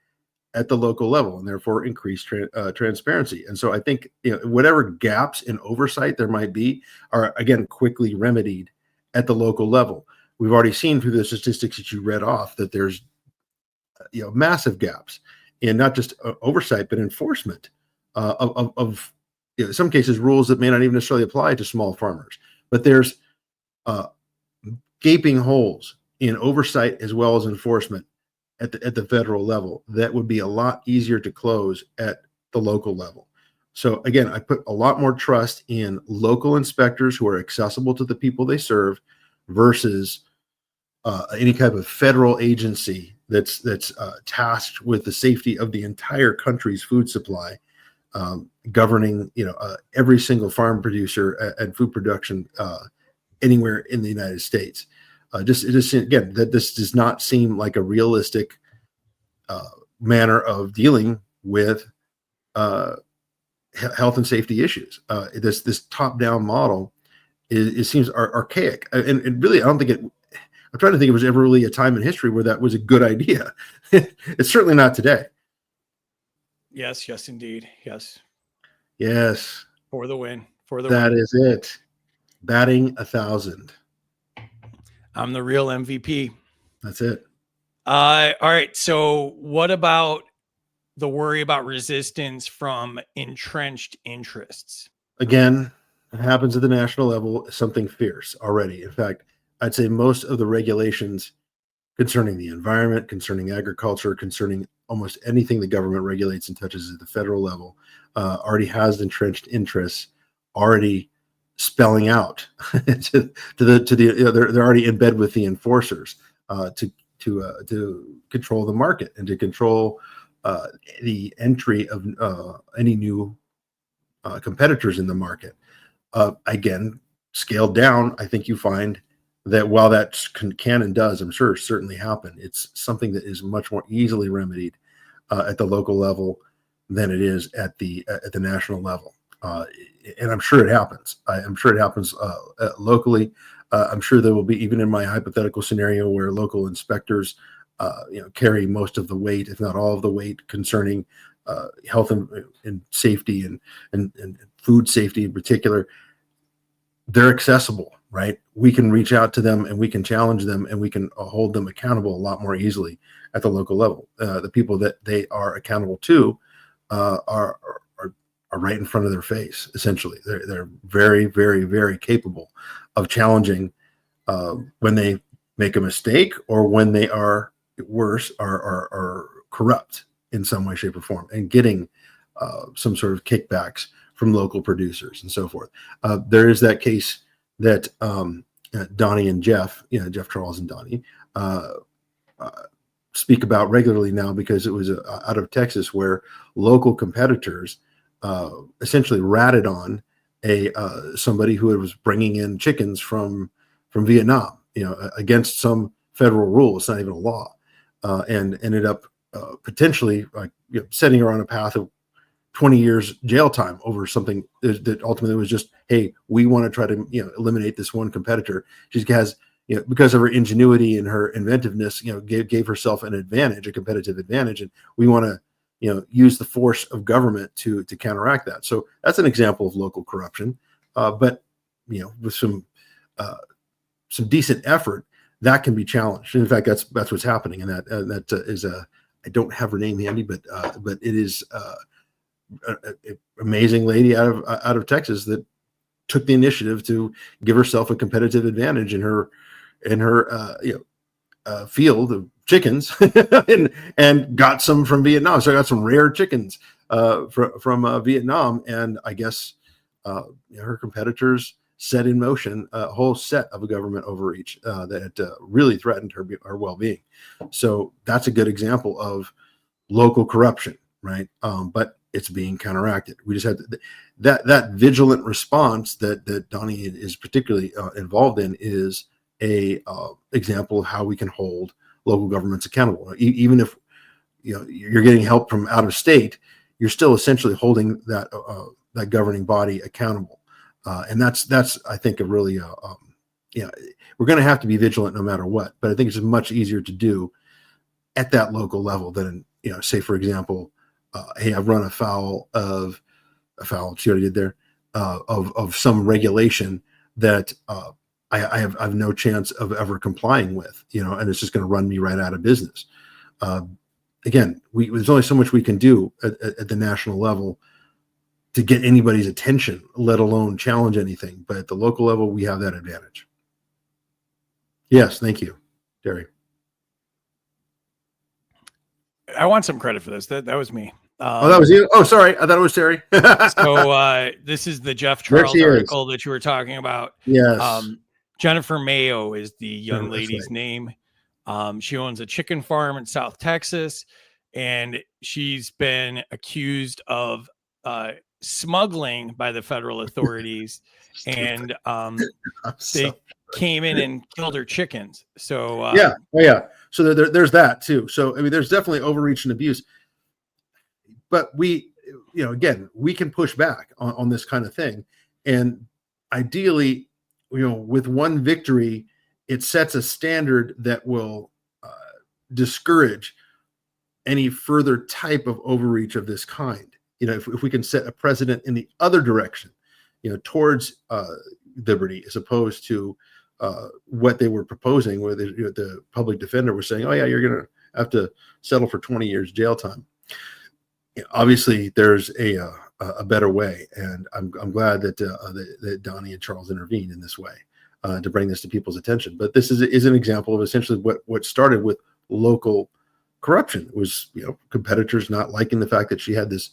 at the local level, and therefore increased transparency. And so I think whatever gaps in oversight there might be are, again, quickly remedied at the local level. We've already seen through the statistics that you read off that there's massive gaps in not just oversight but enforcement of in some cases rules that may not even necessarily apply to small farmers. But there's gaping holes in oversight as well as enforcement at the federal level that would be a lot easier to close at the local level. So again, I put a lot more trust in local inspectors who are accessible to the people they serve versus any type of federal agency that's tasked with the safety of the entire country's food supply, governing every single farm producer and food production anywhere in the United States. Just again, that this does not seem like a realistic manner of dealing with health and safety issues. This top-down model seems archaic, and really, I don't think it. I'm trying to think if there was ever really a time in history where that was a good idea. It's certainly not today. Yes, indeed. Yes. For the win. That is it. Batting 1,000. I'm the real MVP. That's it. All right. So what about the worry about resistance from entrenched interests? Again, it happens at the national level, something fierce already. In fact, I'd say most of the regulations concerning the environment, concerning agriculture, concerning almost anything the government regulates and touches at the federal level already has entrenched interests already spelling out they're already in bed with the enforcers to control the market and to control the entry of any new competitors in the market. Again, scaled down, I think you find that while that can and does, I'm sure, certainly happen, it's something that is much more easily remedied at the local level than it is at the national level. and I'm sure it happens. I'm sure it happens locally. I'm sure there will be, even in my hypothetical scenario, where local inspectors, carry most of the weight, if not all of the weight, concerning health and safety and food safety in particular. They're accessible, right? We can reach out to them and we can challenge them and we can hold them accountable a lot more easily at the local level. The people that they are accountable to are right in front of their face. Essentially, they're very, very, very capable of challenging when they make a mistake or when they are worse, are corrupt in some way, shape, or form, and getting some sort of kickbacks from local producers and so forth. There is that case that Donnie and Jeff, Jeff Charles and Donnie, speak about regularly now, because it was out of Texas, where local competitors essentially ratted on somebody who was bringing in chickens from Vietnam, against some federal rule. It's not even a law, and ended up potentially setting her on a path of 20 years jail time over something that ultimately was just, hey, we want to try to eliminate this one competitor. She has, because of her ingenuity and her inventiveness, gave herself an advantage, a competitive advantage, and we want to use the force of government to counteract that. So that's an example of local corruption, but with some decent effort, that can be challenged. In fact, that's what's happening, and that is I don't have her name handy, but it is an amazing lady out of Texas that took the initiative to give herself a competitive advantage in her field of chickens, and got some from Vietnam. So I got some rare chickens from Vietnam, and I guess her competitors set in motion a whole set of a government overreach that really threatened her well-being. So that's a good example of local corruption, right? But it's being counteracted. We just had that vigilant response that Donnie is particularly involved in is a example of how we can hold local governments accountable. Even if you're getting help from out of state, you're still essentially holding that governing body accountable. And that's I think a really we're going to have to be vigilant no matter what. But I think it's much easier to do at that local level than say, for example, hey, I've run afoul. She already did there of some regulation that I have no chance of ever complying with, and it's just going to run me right out of business. Again, there's only so much we can do at the national level to get anybody's attention, let alone challenge anything. But at the local level, we have that advantage. Yes, thank you, Terry. I want some credit for this. That was me. That was you? Oh, sorry. I thought it was Terry. So this is the Jeff Charles article that you were talking about. Yes. Jennifer Mayo is the young lady's name. She owns a chicken farm in South Texas, and she's been accused of smuggling by the federal authorities, and they came in and killed her chickens. So yeah. So there's that too. So I mean, there's definitely overreach and abuse, but we, again, we can push back on this kind of thing, and ideally, with one victory, it sets a standard that will discourage any further type of overreach of this kind. If we can set a precedent in the other direction, towards liberty, as opposed to what they were proposing, where the public defender was saying, oh yeah, you're going to have to settle for 20 years jail time. Obviously there's a better way, and I'm glad that Donnie and Charles intervened in this way to bring this to people's attention. But this is an example of essentially what started with local corruption. It was competitors not liking the fact that she had this,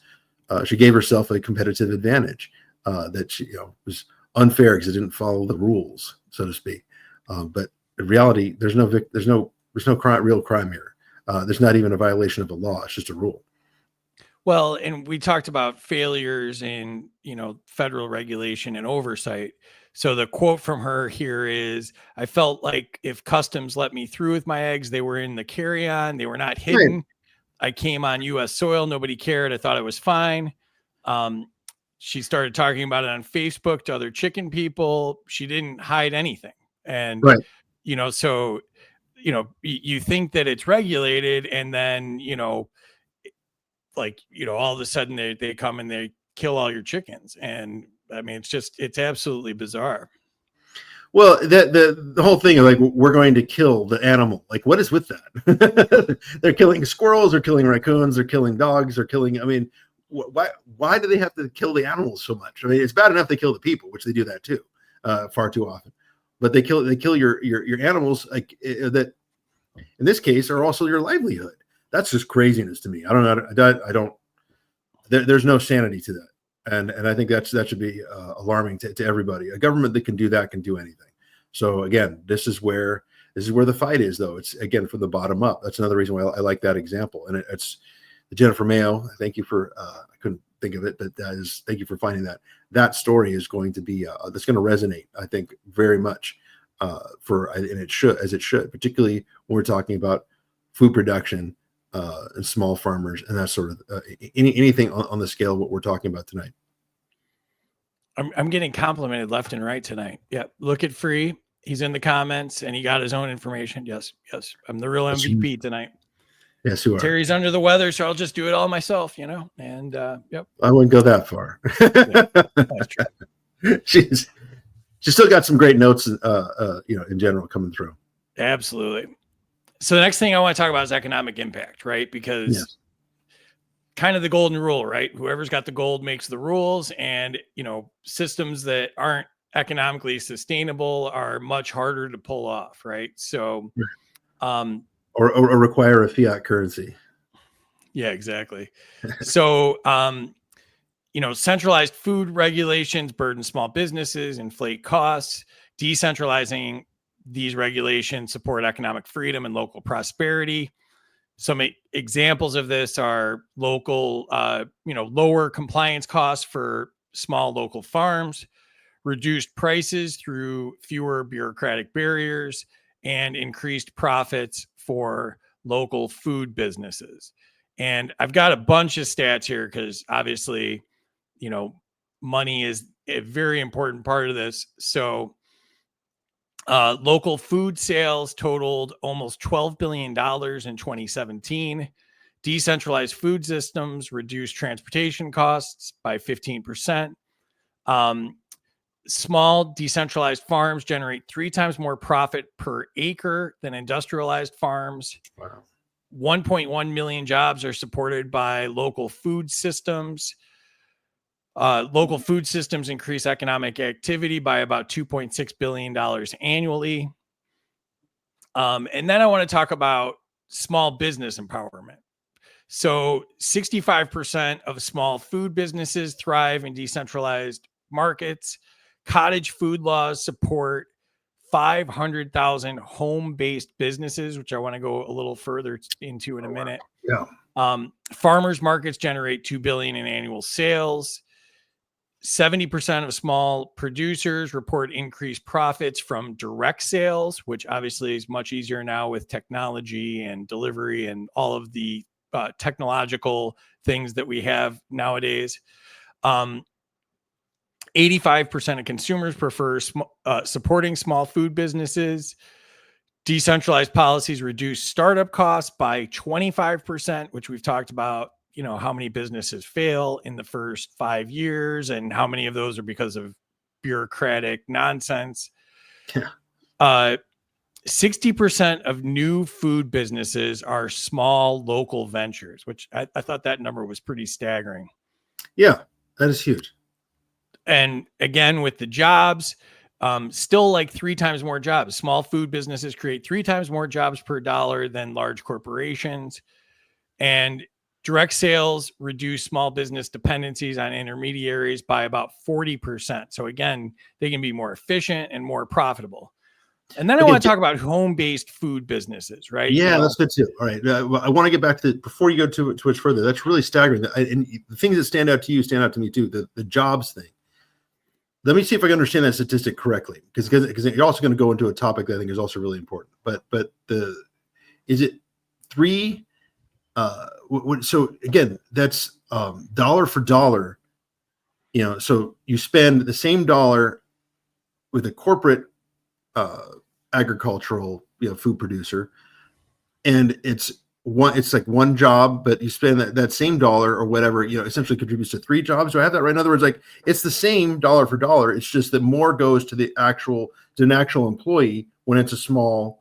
she gave herself a competitive advantage that she was unfair because it didn't follow the rules, so to speak. But in reality, there's no real crime here. There's not even a violation of the law. It's just a rule. Well, and we talked about failures in, federal regulation and oversight. So the quote from her here is, I felt like if customs let me through with my eggs, they were in the carry-on. They were not hidden. Right. I came on U.S. soil. Nobody cared. I thought it was fine. She started talking about it on Facebook to other chicken people. She didn't hide anything. And, Right. So, you think that it's regulated, and then, all of a sudden they come and they kill all your chickens. And I mean, it's absolutely bizarre. Well, the whole thing of like, we're going to kill the animal. Like, what is with that? They're killing squirrels, they're killing raccoons, they're killing dogs, they're killing. I mean, why do they have to kill the animals so much? I mean, it's bad enough they kill the people, which they do that too, far too often. But they kill your animals, like that. In this case, are also your livelihood. That's just craziness to me. I don't know. I don't. There's no sanity to that. And I think that should be alarming to everybody. A government that can do that can do anything. So again, this is where the fight is, though. It's again from the bottom up. That's another reason why I like that example. And it's Jennifer Mayo. Thank you for I couldn't think of it, but thank you for finding that. That story is going to be that's going to resonate, I think, very much and it should, particularly when we're talking about food production and small farmers and that sort of anything on the scale of what we're talking about tonight. I'm getting complimented left and right tonight. Yeah. Look at Free. He's in the comments and he got his own information. Yes. I'm the real MVP tonight. Yes, you are. Terry's under the weather, so I'll just do it all myself, and yep. I wouldn't go that far. Yeah, she's still got some great notes, in general coming through. Absolutely. So the next thing I want to talk about is economic impact, right? Because kind of the golden rule, right? Whoever's got the gold makes the rules, and systems that aren't economically sustainable are much harder to pull off, right? So, or require a fiat currency. Yeah, exactly. So, centralized food regulations burden small businesses, inflate costs. Decentralizing these regulations support economic freedom and local prosperity. Some examples of this are local, lower compliance costs for small local farms, reduced prices through fewer bureaucratic barriers, and increased profits for local food businesses. And I've got a bunch of stats here because obviously, money is a very important part of this. So local food sales totaled almost $12 billion in 2017. Decentralized food systems reduced transportation costs by 15%. Small decentralized farms generate 3 times more profit per acre than industrialized farms. Wow. 1.1 million jobs are supported by local food systems. Local food systems increase economic activity by about $2.6 billion annually. And then I want to talk about small business empowerment. So 65% of small food businesses thrive in decentralized markets. Cottage food laws support 500,000 home-based businesses, which I want to go a little further into in a minute. Yeah. Farmers markets generate $2 billion in annual sales. 70% of small producers report increased profits from direct sales, which obviously is much easier now with technology and delivery and all of the technological things that we have nowadays. 85% of consumers prefer supporting small food businesses. Decentralized policies reduce startup costs by 25%, which we've talked about, how many businesses fail in the first 5 years and how many of those are because of bureaucratic nonsense. Yeah. 60% of new food businesses are small local ventures, which I thought that number was pretty staggering. Yeah, that is huge. And again, with the jobs, still like 3 times more jobs. Small food businesses create 3 times more jobs per dollar than large corporations. And direct sales reduce small business dependencies on intermediaries by about 40%. So again, they can be more efficient and more profitable. And then I want to talk about home-based food businesses, right? Yeah, that's good too. All right. I want to get back to before you go to it further. That's really staggering. And the things that stand out to you stand out to me too. The jobs thing. Let me see if I can understand that statistic correctly, because you're also going to go into a topic that I think is also really important. But is it 3? So again, that's dollar for dollar So you spend the same dollar with a corporate agricultural, food producer, and it's like one job, but you spend that same dollar or whatever, essentially contributes to 3 jobs. Do I have that right? In other words, like it's the same dollar for dollar. It's just that more goes to an actual employee when it's a smaller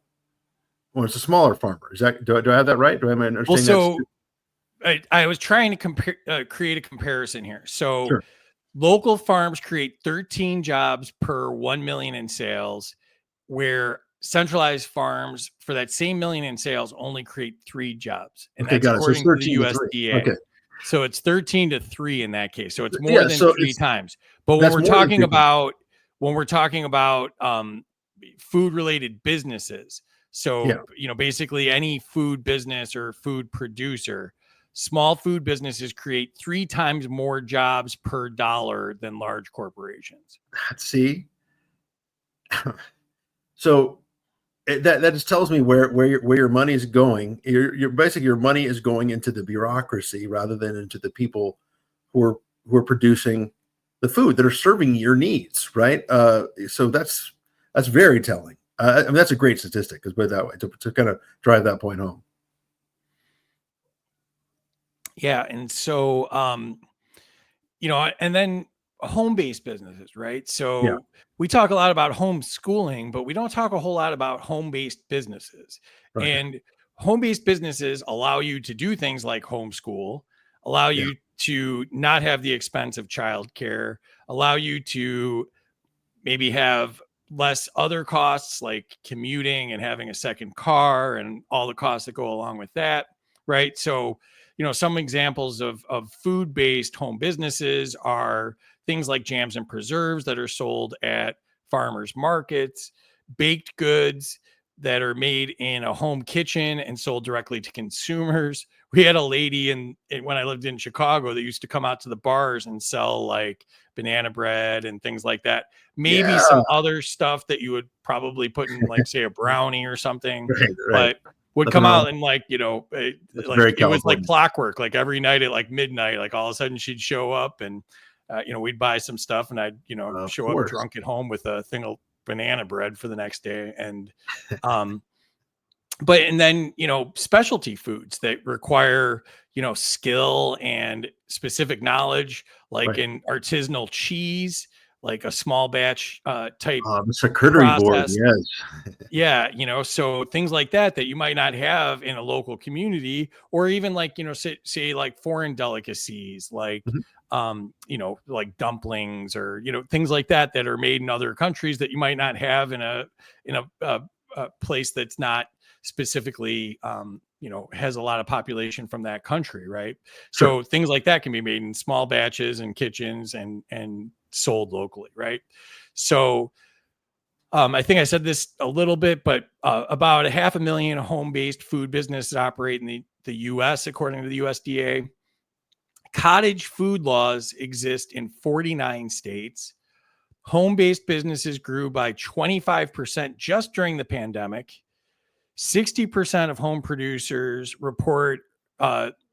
farmer. Is that, do I have that right? Do I understand? Well, so I was trying to create a comparison here. So Sure. Local farms create 13 jobs per 1 million in sales, where centralized farms for that same million in sales only create 3 jobs. And that's according to the USDA. Okay. So it's 13 to 3 in that case. So it's more than 3 times. But when we're talking about food related businesses, so basically any food business or food producer, small food businesses create 3 times more jobs per dollar than large corporations. See, so that just tells me where your money is going. You're basically, your money is going into the bureaucracy rather than into the people who are producing the food that are serving your needs, right? So that's very telling. I mean, that's a great statistic, because put it that way, to kind of drive that point home. Yeah, and so and then home-based businesses, right? So we talk a lot about homeschooling, but we don't talk a whole lot about home-based businesses. Right. And home-based businesses allow you to do things like homeschool, allow you to not have the expense of childcare, allow you to maybe have less other costs like commuting and having a second car and all the costs that go along with that, right? So some examples of food-based home businesses are things like jams and preserves that are sold at farmers markets, baked goods that are made in a home kitchen and sold directly to consumers. We had a lady when I lived in Chicago that used to come out to the bars and sell like banana bread and things like that. Maybe some other stuff that you would probably put in, like, say, a brownie or something, Right. but would come out and it was like clockwork. Like every night at like midnight, like all of a sudden she'd show up and we'd buy some stuff, and I'd show up drunk at home with a thing of banana bread for the next day. And and then specialty foods that require skill and specific knowledge, like in artisanal cheese, like a small batch type it's a charcuterie board. Yes. So things like that you might not have in a local community, or even like say like foreign delicacies, like like dumplings, or things like that are made in other countries that you might not have in a place that's not specifically has a lot of population from that country, right? Sure. So things like that can be made in small batches and kitchens and sold locally, right? So I think I said this a little bit, but about 500,000 home-based food businesses operate in the U.S. according to the USDA. Cottage food laws exist in 49 states. Home-based businesses grew by 25% just during the pandemic. 60% of home producers report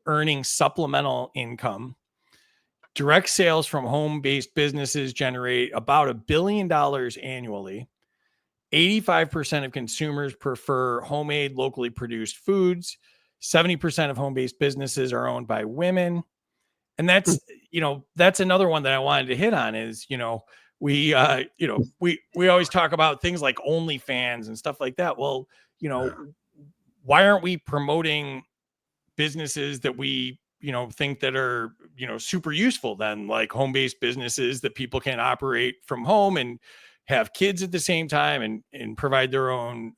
earning supplemental income. Direct sales from home-based businesses generate about $1 billion annually. 85% of consumers prefer homemade, locally produced foods. 70% of home-based businesses are owned by women. And that's another one that I wanted to hit on is, we always talk about things like OnlyFans and stuff like that. Well, why aren't we promoting businesses that we, think that are, super useful then, like home-based businesses that people can operate from home and have kids at the same time and provide their own,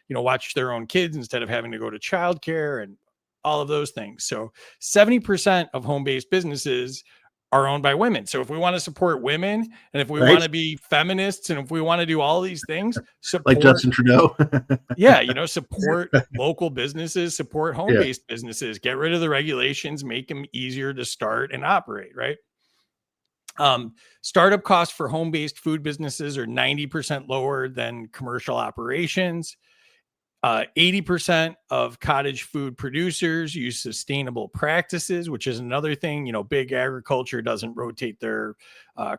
watch their own kids instead of having to go to childcare and all of those things. So 70% of home-based businesses are owned by women. So if we want to support women, and if we want to be feminists, and if we want to do all these things, support, like Justin Trudeau, support local businesses, support home-based businesses, get rid of the regulations, make them easier to start and operate, right? Startup costs for home-based food businesses are 90% lower than commercial operations. 80% of cottage food producers use sustainable practices, which is another thing. Big agriculture doesn't rotate their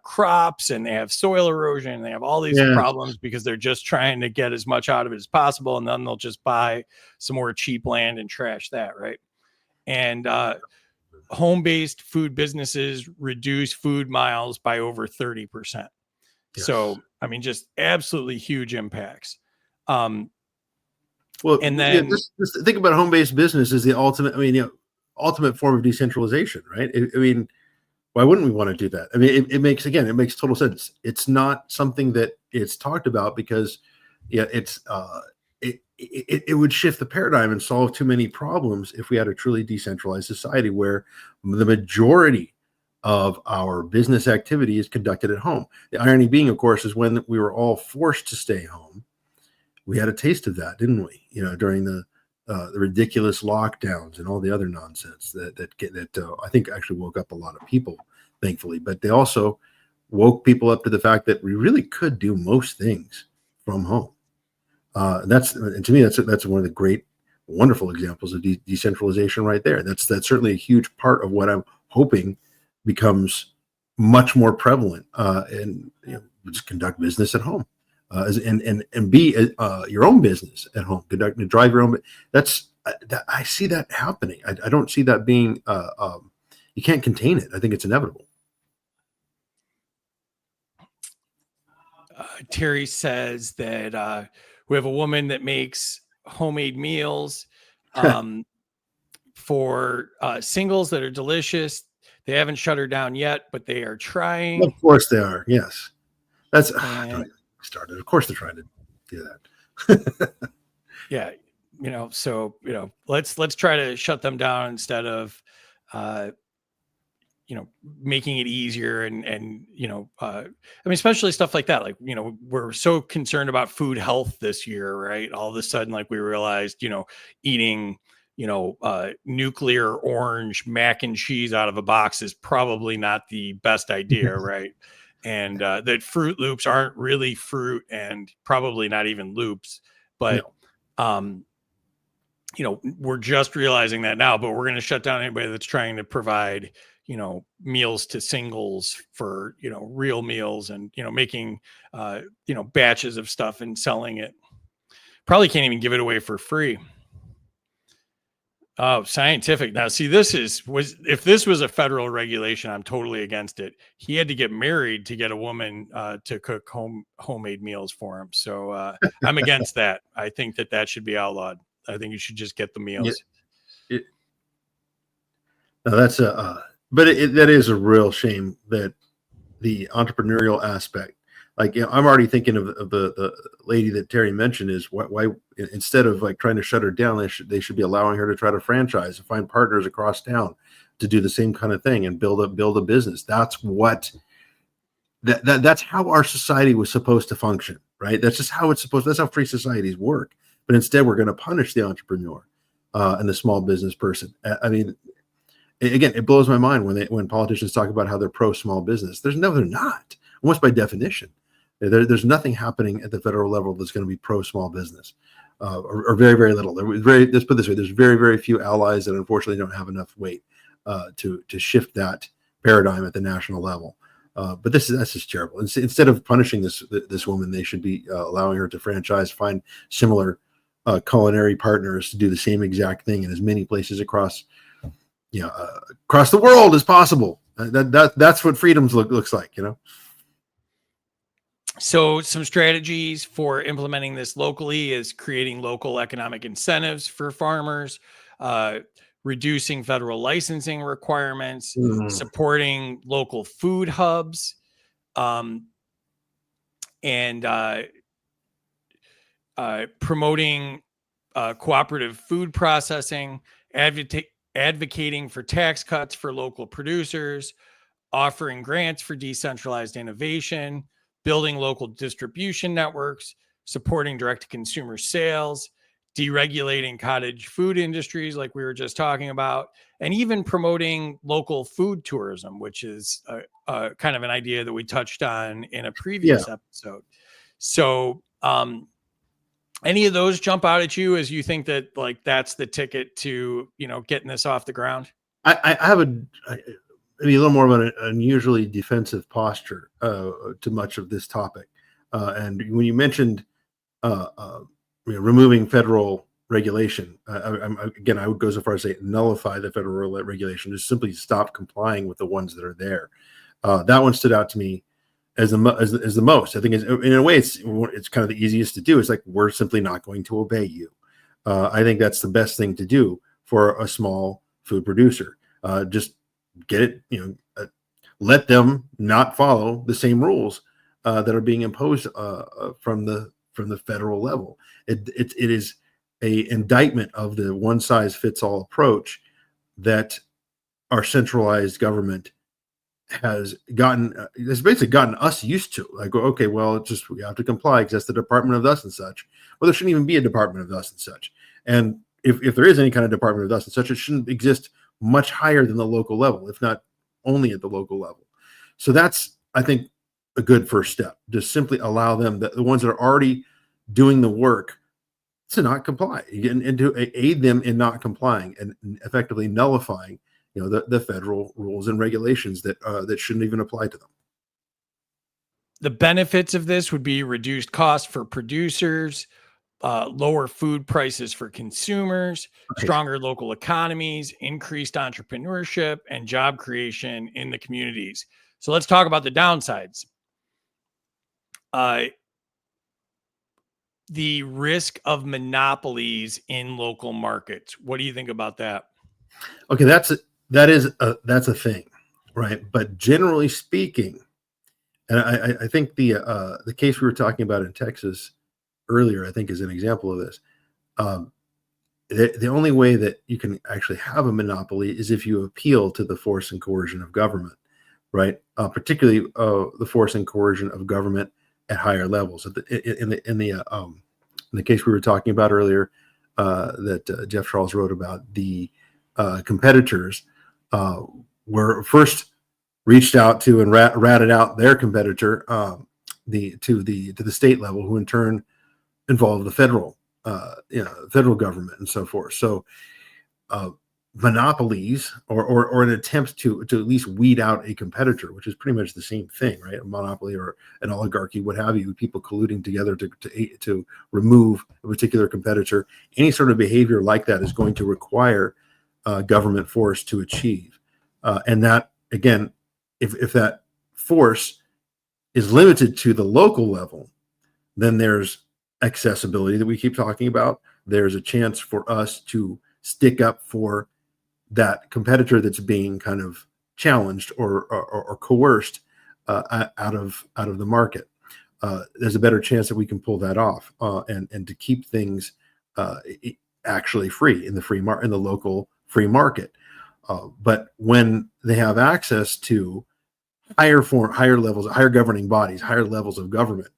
crops, and they have soil erosion, and they have all these problems because they're just trying to get as much out of it as possible, and then they'll just buy some more cheap land and trash that, right? And home-based food businesses reduce food miles by over 30%. Yes. So, just absolutely huge impacts. Well, and then just think about home-based business as the ultimate. Ultimate form of decentralization, right? Why wouldn't we want to do that? It makes total sense. It's not something that it's talked about because, it would shift the paradigm and solve too many problems if we had a truly decentralized society where the majority of our business activity is conducted at home. The irony being, of course, is when we were all forced to stay home, we had a taste of that, didn't we? During the ridiculous lockdowns and all the other nonsense that I think actually woke up a lot of people, thankfully. But they also woke people up to the fact that we really could do most things from home. To me, that's one of the great, wonderful examples of decentralization right there. That's certainly a huge part of what I'm hoping becomes much more prevalent. And just conduct business at home. And be your own business at home. Drive your own. I see that happening. I don't see that being. You can't contain it. I think it's inevitable. Terry says that we have a woman that makes homemade meals for singles that are delicious. They haven't shut her down yet, but they are trying. Of course they are. Yes, that's. Started. Of course they're trying to do that. Yeah. So, let's try to shut them down instead of, making it easier and especially stuff like that. Like, we're so concerned about food health this year, right? All of a sudden, like we realized, eating, nuclear orange mac and cheese out of a box is probably not the best idea, right? And that Fruit Loops aren't really fruit and probably not even loops, but, we're just realizing that now, but we're going to shut down anybody that's trying to provide, meals to singles for, real meals and, making, batches of stuff and selling it. Probably can't even give it away for free. Oh, scientific. Now, see, if this was a federal regulation, I'm totally against it. He had to get married to get a woman to cook homemade meals for him. So I'm against that. I think that should be outlawed. I think you should just get the meals. That is a real shame that the entrepreneurial aspect. Like, I'm already thinking of the lady that Terry mentioned is why instead of like trying to shut her down, they should be allowing her to try to franchise and find partners across town to do the same kind of thing and build a business. That's that's how our society was supposed to function, right? That's just how that's how free societies work. But instead, we're going to punish the entrepreneur and the small business person. Again, it blows my mind when politicians talk about how they're pro small business. They're not, almost by definition. There's nothing happening at the federal level that's going to be pro small business, or very, very little. Let's put it this way: there's very, very few allies that unfortunately don't have enough weight to shift that paradigm at the national level. But that's just terrible. Instead of punishing this woman, they should be allowing her to franchise, find similar culinary partners to do the same exact thing in as many places across the world as possible. That's what freedoms looks like, So some strategies for implementing this locally is creating local economic incentives for farmers, reducing federal licensing requirements, supporting local food hubs, and promoting cooperative food processing, advocating for tax cuts for local producers, offering grants for decentralized innovation, building local distribution networks, supporting direct-to-consumer sales, deregulating cottage food industries like we were just talking about, and even promoting local food tourism, which is kind of an idea that we touched on in a previous episode. So Any of those jump out at you as you think that like that's the ticket to, getting this off the ground? I have maybe a little more of an unusually defensive posture to much of this topic. And when you mentioned removing federal regulation, I would go so far as to say nullify the federal regulation, just simply stop complying with the ones that are there. That one stood out to me as the most. I think in a way it's kind of the easiest to do. It's like, we're simply not going to obey you. I think that's the best thing to do for a small food producer. Just get it, let them not follow the same rules that are being imposed from the federal level. It is a indictment of the one size fits all approach that our centralized government has basically gotten us used to. Like, okay, well, it's just, we have to comply because that's the department of thus and such. Well, there shouldn't even be a department of thus and such. And if there is any kind of department of thus and such, it shouldn't exist much higher than the local level, if not only at the local level. So that's, I think, a good first step. Just simply allow them, the ones that are already doing the work, to not comply and to aid them in not complying and effectively nullifying, the federal rules and regulations that shouldn't even apply to them. The benefits of this would be reduced costs for producers, lower food prices for consumers, Right. Stronger local economies, increased entrepreneurship, and job creation in the communities. So let's talk about the downsides. The risk of monopolies in local markets. What do you think about that? Okay, that's a thing, right? But generally speaking, and I think the case we were talking about in Texas earlier, I think, is an example of this. The only way that you can actually have a monopoly is if you appeal to the force and coercion of government, right? Particularly the force and coercion of government at higher levels. In the case we were talking about earlier, that Jeff Charles wrote about, the competitors were first reached out to and ratted out their competitor to the state level, who in turn involved the federal government and so forth. So monopolies or an attempt to at least weed out a competitor, which is pretty much the same thing, right? A monopoly or an oligarchy, what have you, people colluding together to remove a particular competitor. Any sort of behavior like that is going to require government force to achieve. And that, again, if that force is limited to the local level, then there's accessibility that we keep talking about. There's a chance for us to stick up for that competitor that's being kind of challenged or coerced out of the market. There's a better chance that we can pull that off and to keep things actually free in the local free market. But when they have access to higher levels, higher governing bodies, higher levels of government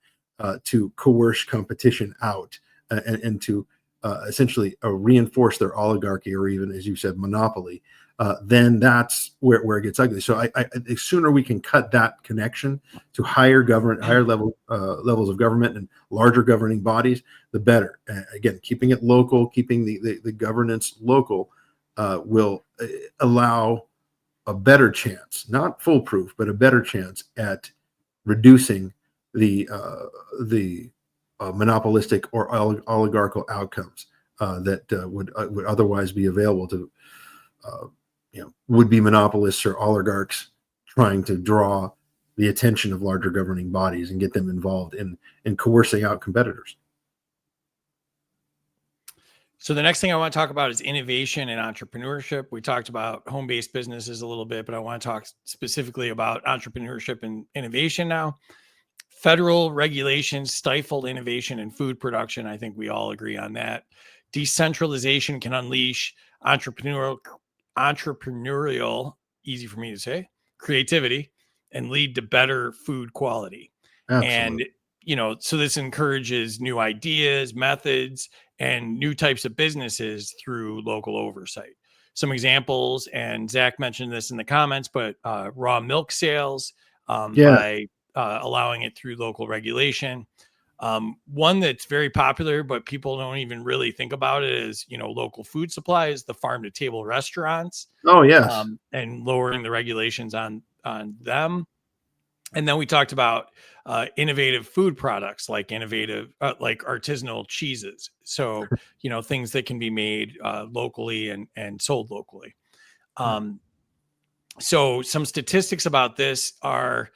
to coerce competition out and to essentially reinforce their oligarchy, or even, as you said, monopoly, then that's where it gets ugly. So the sooner we can cut that connection to higher levels of government and larger governing bodies, the better. Again, keeping it local, keeping the governance local will allow a better chance, not foolproof, but a better chance at reducing the monopolistic or oligarchical outcomes that would otherwise be available to would-be monopolists or oligarchs trying to draw the attention of larger governing bodies and get them involved in coercing out competitors. So the next thing I want to talk about is innovation and entrepreneurship. We talked about home-based businesses a little bit, but I want to talk specifically about entrepreneurship and innovation now. Federal regulations stifled innovation in food production. I think we all agree on that. Decentralization can unleash entrepreneurial, easy for me to say, creativity, and lead to better food quality. Absolutely. And, so this encourages new ideas, methods, and new types of businesses through local oversight. Some examples, and Zach mentioned this in the comments, but raw milk sales by allowing it through local regulation, One that's very popular, but people don't even really think about it is, local food supply is the farm to table restaurants. Oh, yes. And lowering the regulations on them. And then we talked about innovative food products like artisanal cheeses. So, things that can be made locally and sold locally. So some statistics about this are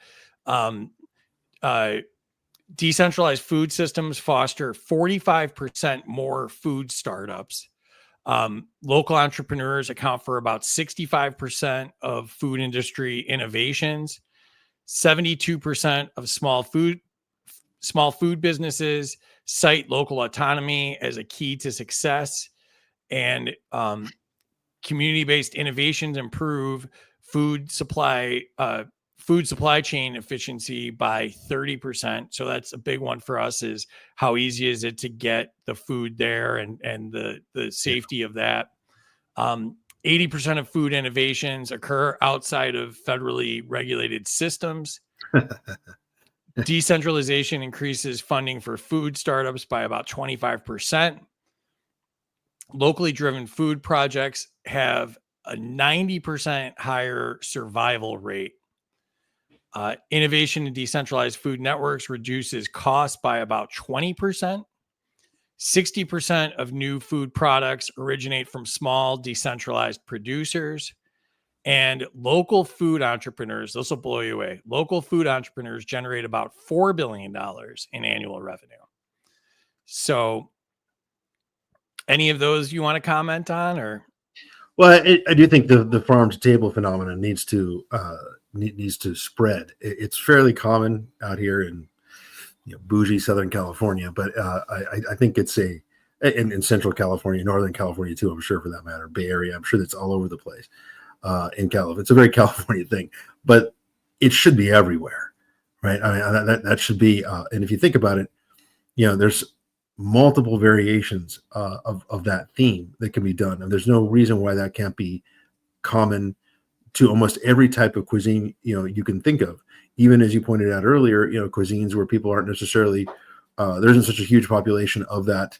decentralized food systems foster 45% more food startups. Local entrepreneurs account for about 65% of food industry innovations. 72% of small food businesses cite local autonomy as a key to success, and community-based innovations improve food supply chain efficiency by 30%. So that's a big one for us, is how easy is it to get the food there and the safety of that. 80% of food innovations occur outside of federally regulated systems. Decentralization increases funding for food startups by about 25%. Locally driven food projects have a 90% higher survival rate. Innovation in decentralized food networks reduces costs by about 20%. 60% of new food products originate from small decentralized producers. And local food entrepreneurs, this will blow you away. Local food entrepreneurs generate about $4 billion in annual revenue. So any of those you want to comment on? Or Well, I do think the farm to table phenomenon needs to spread. It's fairly common out here in bougie Southern California, but I think it's in Central California, Northern California too. I'm sure, for that matter, Bay Area. I'm sure that's all over the place. In California, it's a very California thing, but it should be everywhere, right? I mean, that should be. And if you think about it, there's multiple variations of that theme that can be done, and there's no reason why that can't be common to almost every type of cuisine you can think of. Even as you pointed out earlier, cuisines where people aren't necessarily there isn't such a huge population of that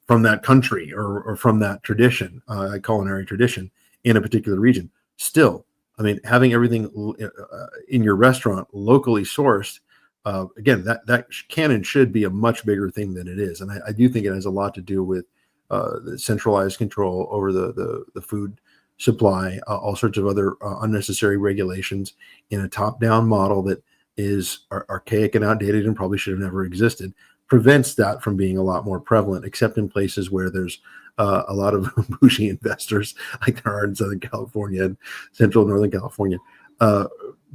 from that country or from that tradition, culinary tradition in a particular region. Still, I mean, having everything in your restaurant locally sourced, again, that can and should be a much bigger thing than it is. And I do think it has a lot to do with the centralized control over the food supply, all sorts of other unnecessary regulations in a top-down model that is archaic and outdated and probably should have never existed, prevents that from being a lot more prevalent, except in places where there's a lot of bougie investors, like there are in Southern California and Central and Northern California,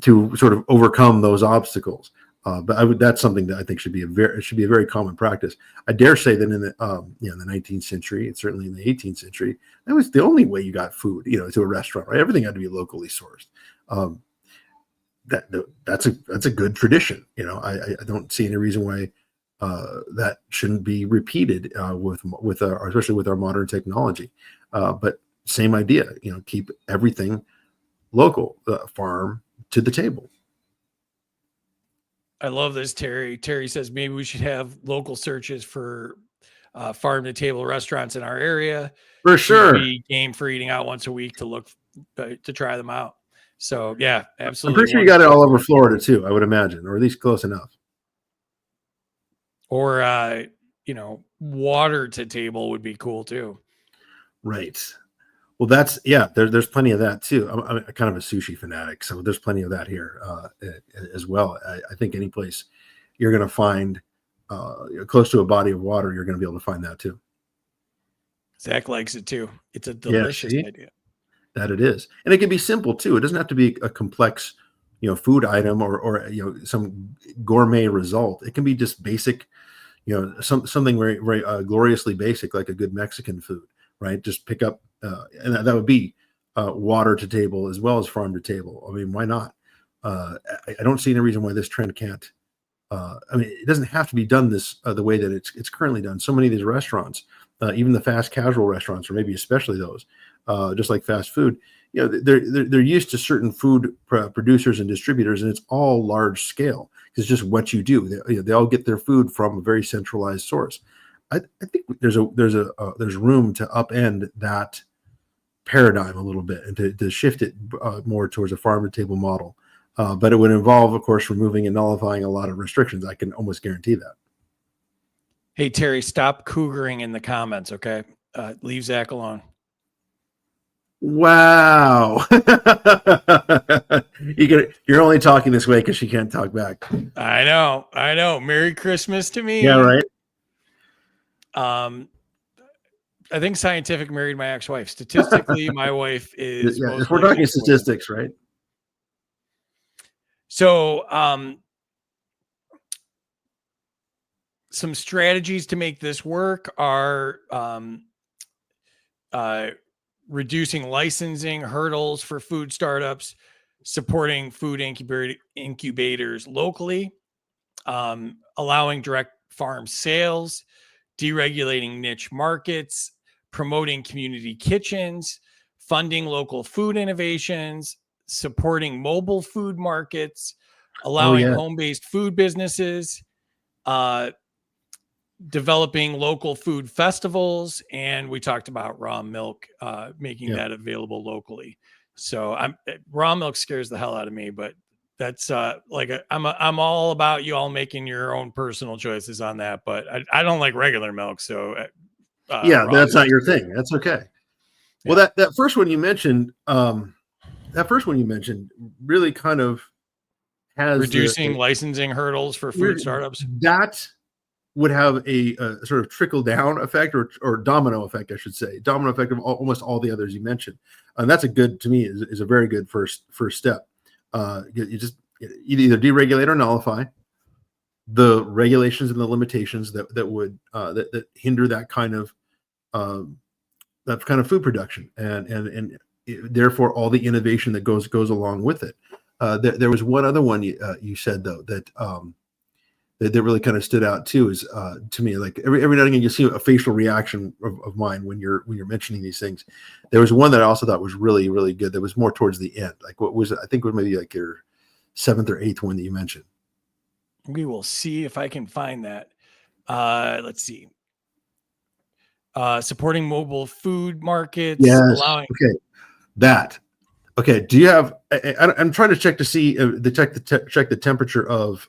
to sort of overcome those obstacles. But that's something that I think should be a very common practice. I dare say that in the the 19th century, and certainly in the 18th century, that was the only way you got food, to a restaurant, right? Everything had to be locally sourced. That's a good tradition. I don't see any reason why that shouldn't be repeated especially with our modern technology. But same idea, keep everything local, farm to the table. I love this, Terry. Terry says maybe we should have local searches for farm to table restaurants in our area. For sure. Be game for eating out once a week to look to try them out. So yeah, absolutely. I'm pretty sure you got it all over Florida too, I would imagine, or at least close enough. Or water to table would be cool too. Right. Well, there's plenty of that too. I'm kind of a sushi fanatic, so there's plenty of that here as well. I think any place you're going to find close to a body of water, you're going to be able to find that too. Zach likes it too. It's a delicious idea. That it is, and it can be simple too. It doesn't have to be a complex, food item or some gourmet result. It can be just basic, something very very gloriously basic, like a good Mexican food. Right, just pick up, and that would be water to table as well as farm to table. I mean, why not? I don't see any reason why this trend can't. It doesn't have to be done the way that it's currently done. So many of these restaurants, even the fast casual restaurants, or maybe especially those, just like fast food, they're used to certain food producers and distributors, and it's all large scale. It's just what you do. They all get their food from a very centralized source. I think there's room to upend that paradigm a little bit and to shift it more towards a farm to table model. But it would involve, of course, removing and nullifying a lot of restrictions. I can almost guarantee that. Hey, Terry, stop cougaring in the comments, okay? Leave Zach alone. Wow. You're only talking this way because she can't talk back. I know. Merry Christmas to me. Yeah, right. I think Scientific married my ex-wife. Statistically, my wife is. Yeah, if we're talking statistics, right? So, some strategies to make this work are reducing licensing hurdles for food startups, supporting food incubators locally, allowing direct farm sales, deregulating niche markets, promoting community kitchens, funding local food innovations, supporting mobile food markets, allowing home-based food businesses, developing local food festivals, and we talked about raw milk, making that available locally. So raw milk scares the hell out of me, but that's I'm all about you all making your own personal choices on that, but I don't like regular milk. So that's not your thing. That's okay. Well, that first one you mentioned, really kind of has reducing licensing hurdles for food startups. That would have a sort of trickle down effect or domino effect, I should say, domino effect of almost all the others you mentioned. And that's to me is a very good first step. You either deregulate or nullify the regulations and the limitations that would that hinder that kind of food production and therefore all the innovation that goes along with it. There was one other one you said though that really kind of stood out too is to me, like every now and again you see a facial reaction of mine when you're mentioning these things. There was one that I also thought was really, really good that was more towards the end. Like what was it? I think it was maybe like your 7th or 8th one that you mentioned. We will see if I can find that. Let's see. Supporting mobile food markets. Yes. Okay. Do you have? I'm trying to check to see check the temperature of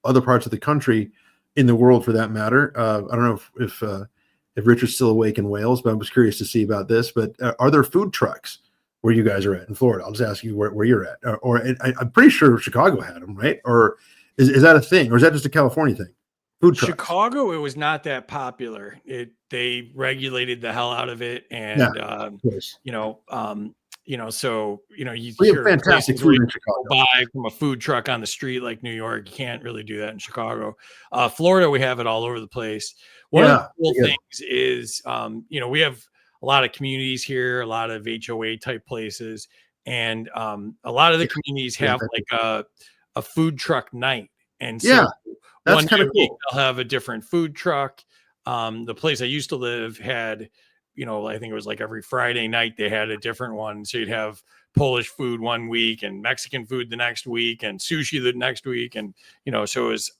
other parts of the country, in the world for that matter. I don't know if Richard's still awake in Wales, but I was curious to see about this. But are there food trucks where you guys are at in Florida? I'll just ask you where you're at. Or I'm pretty sure Chicago had them, right? Or is that a thing, or is that just a California thing? Food trucks. Chicago, it was not that popular. They regulated the hell out of it, and so you hear fantastic food in Chicago. Buy from a food truck on the street like New York. You can't really do that in Chicago. Florida, we have it all over the place. One of the cool things is, we have a lot of communities here, a lot of HOA type places, and a lot of the communities have like a food truck night. And so that's kind of cool. They'll have a different food truck. The place I used to live had, I think it was like every Friday night they had a different one. So you'd have Polish food one week and Mexican food the next week and sushi the next week. And, so it was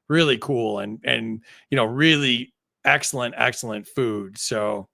really cool and really excellent food. So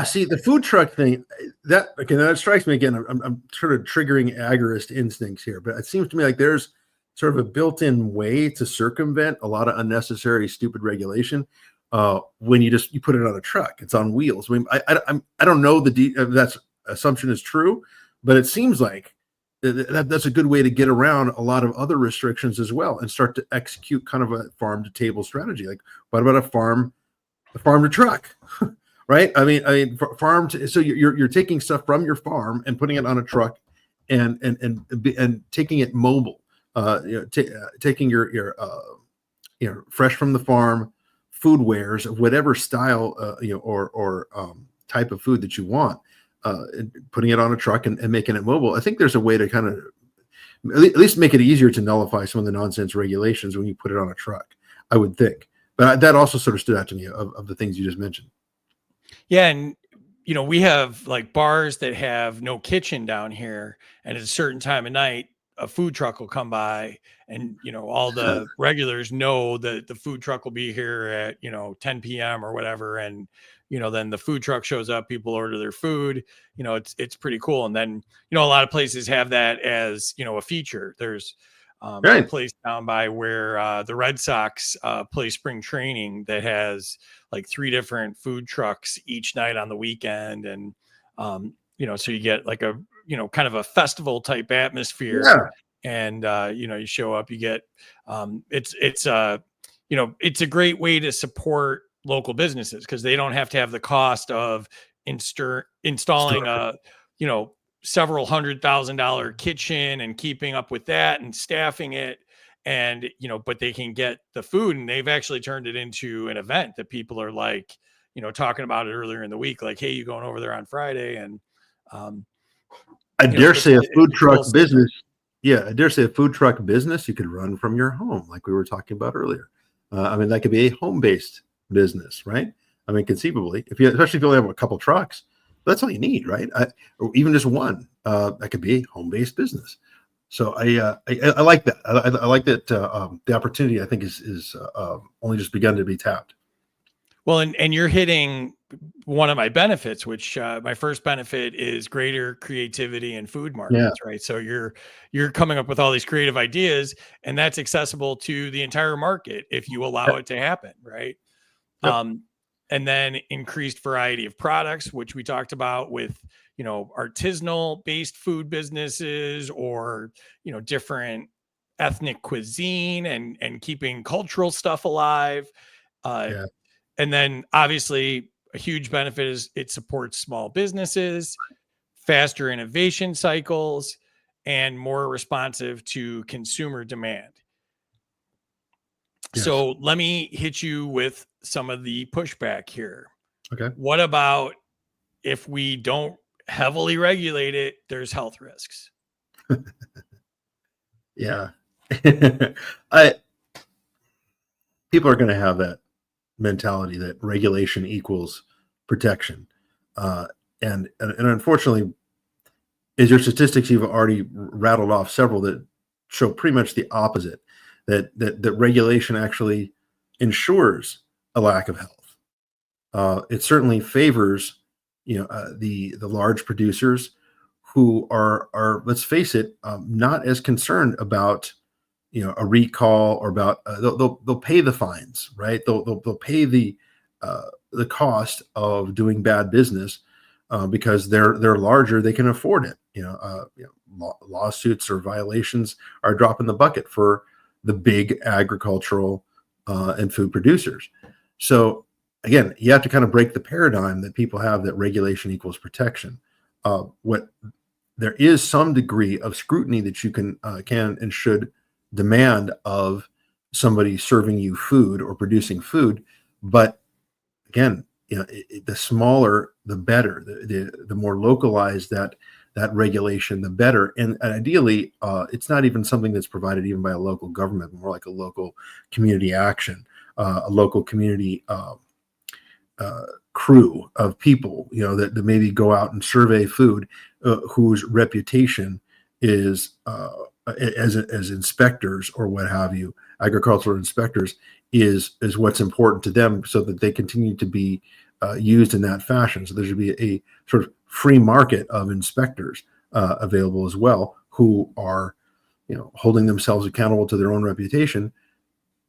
see the food truck thing that strikes me again. I'm sort of triggering agorist instincts here, but it seems to me like there's sort of a built-in way to circumvent a lot of unnecessary, stupid regulation. When you put it on a truck, it's on wheels. I mean, I don't know that assumption is true, but it seems like that's a good way to get around a lot of other restrictions as well and start to execute kind of a farm to table strategy. Like, what about a farm to truck, right? I mean, farm to, so you're taking stuff from your farm and putting it on a truck and taking it mobile. Taking your fresh from the farm food wares of whatever style or type of food that you want, putting it on a truck and making it mobile. I think there's a way to kind of at least make it easier to nullify some of the nonsense regulations when you put it on a truck, I would think. But that also sort of stood out to me of the things you just mentioned. Yeah, and we have like bars that have no kitchen down here, and at a certain time of night, a food truck will come by, and all the regulars know that the food truck will be here at 10 p.m. or whatever, and then the food truck shows up, people order their food. It's pretty cool. And then a lot of places have that as a feature. There's a place down by where the Red Sox play spring training that has like 3 different food trucks each night on the weekend, and so you get like a kind of a festival type atmosphere. Yeah. And you show up, you get it's a great way to support local businesses, because they don't have to have the cost of installing a several $100,000 kitchen and keeping up with that and staffing it. And but they can get the food, and they've actually turned it into an event that people are like talking about it earlier in the week, like, hey, you going over there on Friday? And I dare say a food truck business. Yeah, I dare say a food truck business you could run from your home, like we were talking about earlier. I mean, that could be a home-based business, right? I mean, conceivably, especially if you only have a couple trucks, that's all you need, right? Or even just one. That could be a home-based business. So I like that. I like that the opportunity, I think, is only just begun to be tapped. Well, and you're hitting one of my benefits, which my first benefit is greater creativity in food markets, right? So you're coming up with all these creative ideas, and that's accessible to the entire market if you allow it to happen, right? Yep. And then increased variety of products, which we talked about with artisanal based food businesses, or different ethnic cuisine, and keeping cultural stuff alive. And then obviously a huge benefit is it supports small businesses, faster innovation cycles, and more responsive to consumer demand. Yes. So let me hit you with some of the pushback here. Okay. What about if we don't heavily regulate it, there's health risks? Yeah. People are going to have that mentality that regulation equals protection. And unfortunately, is your statistics, you've already rattled off several that show pretty much the opposite, that regulation actually ensures a lack of health. It certainly favors, the large producers who are, let's face it, not as concerned about a recall, or about they'll pay the fines, right? They'll pay the cost of doing bad business because they're larger, they can afford it. Lawsuits or violations are a drop in the bucket for the big agricultural and food producers. So again, you have to kind of break the paradigm that people have that regulation equals protection. There is some degree of scrutiny that you can and should demand of somebody serving you food or producing food, but again, the smaller the better, the more localized that regulation, the better. And ideally, it's not even something that's provided even by a local government, more like a local community action, a local community crew of people, that maybe go out and survey food, whose reputation is as inspectors or what have you, agricultural inspectors, is what's important to them, so that they continue to be used in that fashion. So there should be a sort of free market of inspectors available as well, who are holding themselves accountable to their own reputation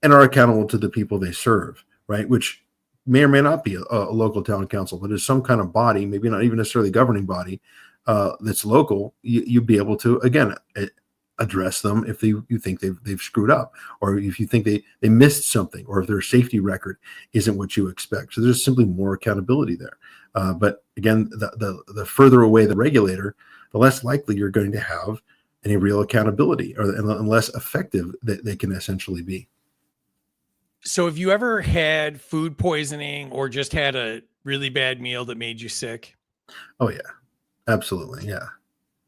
and are accountable to the people they serve, right? Which may or may not be a local town council, but is some kind of body, maybe not even necessarily a governing body, that's local. You'd be able to, again, address them if you think they've screwed up, or if you think they missed something, or if their safety record isn't what you expect. So there's simply more accountability there. But again, the further away the regulator, the less likely you're going to have any real accountability, and less effective that they can essentially be. So have you ever had food poisoning, or just had a really bad meal that made you sick? Oh yeah, absolutely. Yeah.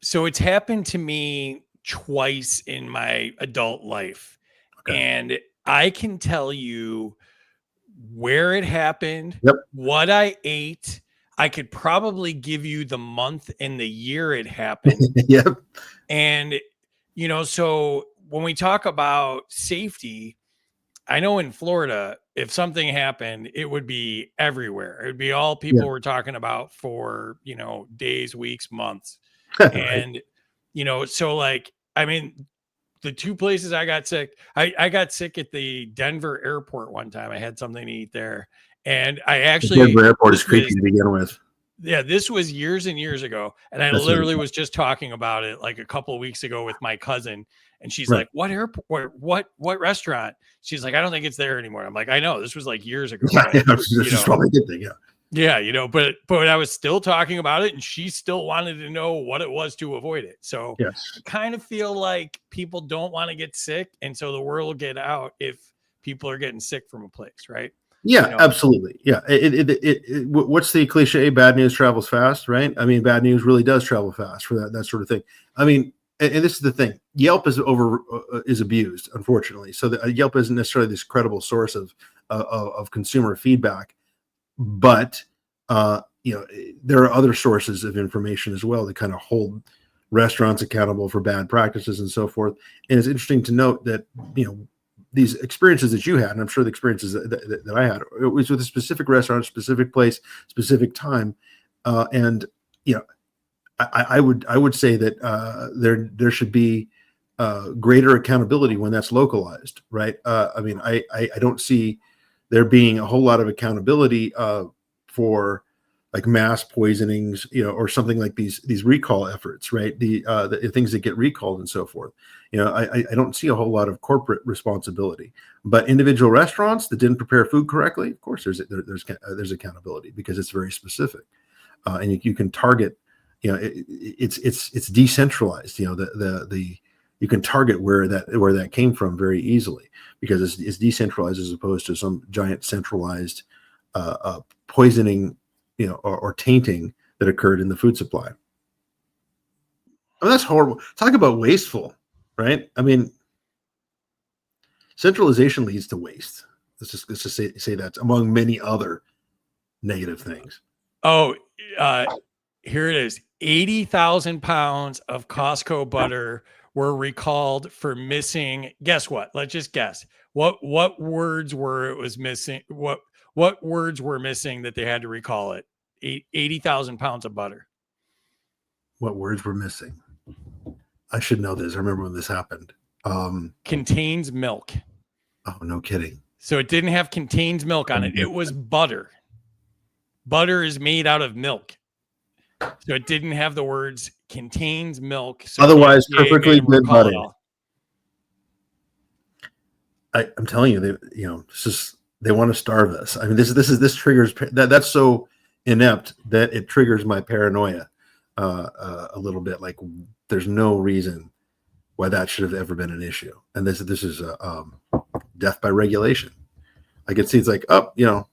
So it's happened to me twice in my adult life. Okay. And I can tell you where it happened, yep, what I ate. I could probably give you the month and the year it happened. Yep. And So when we talk about safety, I know in Florida, if something happened, it would be everywhere. It would be all people were talking about for, days, weeks, months. Right. And, so like, I mean, the two places I got sick, I got sick at the Denver airport one time. I had something to eat there. And I actually, The Denver airport is creepy to begin with. Yeah, this was years and years ago. And I literally was just talking about it like a couple of weeks ago with my cousin. And she's like, what airport? What restaurant? She's like, I don't think it's there anymore. I'm like, I know, this was like years ago. This is probably a good thing. Yeah, but I was still talking about it, and she still wanted to know what it was to avoid it. So I kind of feel like people don't want to get sick, and so the word will get out if people are getting sick from a place, right? Yeah, absolutely. Yeah. What's the cliche? Bad news travels fast, right? I mean, bad news really does travel fast for that sort of thing. I mean, and this is the thing: Yelp is abused, unfortunately. So Yelp isn't necessarily this credible source of consumer feedback, but there are other sources of information as well that kind of hold restaurants accountable for bad practices and so forth. And it's interesting to note that these experiences that you had, and I'm sure the experiences that I had, it was with a specific restaurant, specific place, specific time, and I would say that there should be greater accountability when that's localized, right? I mean, I don't see there being a whole lot of accountability for like mass poisonings, or something like these recall efforts, right? The things that get recalled and so forth. I don't see a whole lot of corporate responsibility, but individual restaurants that didn't prepare food correctly, of course, there's accountability because it's very specific, and you can target. It's decentralized. You can target where that came from very easily because it's decentralized as opposed to some giant centralized poisoning, or tainting that occurred in the food supply. I mean, that's horrible. Talk about wasteful, right? I mean, centralization leads to waste. Let's just say that among many other negative things. Oh, here it is. 80,000 pounds of Costco butter were recalled for missing. Guess what? Let's just guess. What words were missing? What words were missing that they had to recall it? 80,000 pounds of butter. What words were missing? I should know this. I remember when this happened. Contains milk. Oh, no kidding. So it didn't have contains milk on it. It was butter. Butter is made out of milk. So it didn't have the words contains milk. So otherwise, perfectly good butter. I'm telling you, they want to starve us. I mean, this triggers that's so inept that it triggers my paranoia a little bit. Like, there's no reason why that should have ever been an issue. And this is death by regulation. I can see it's like, we'll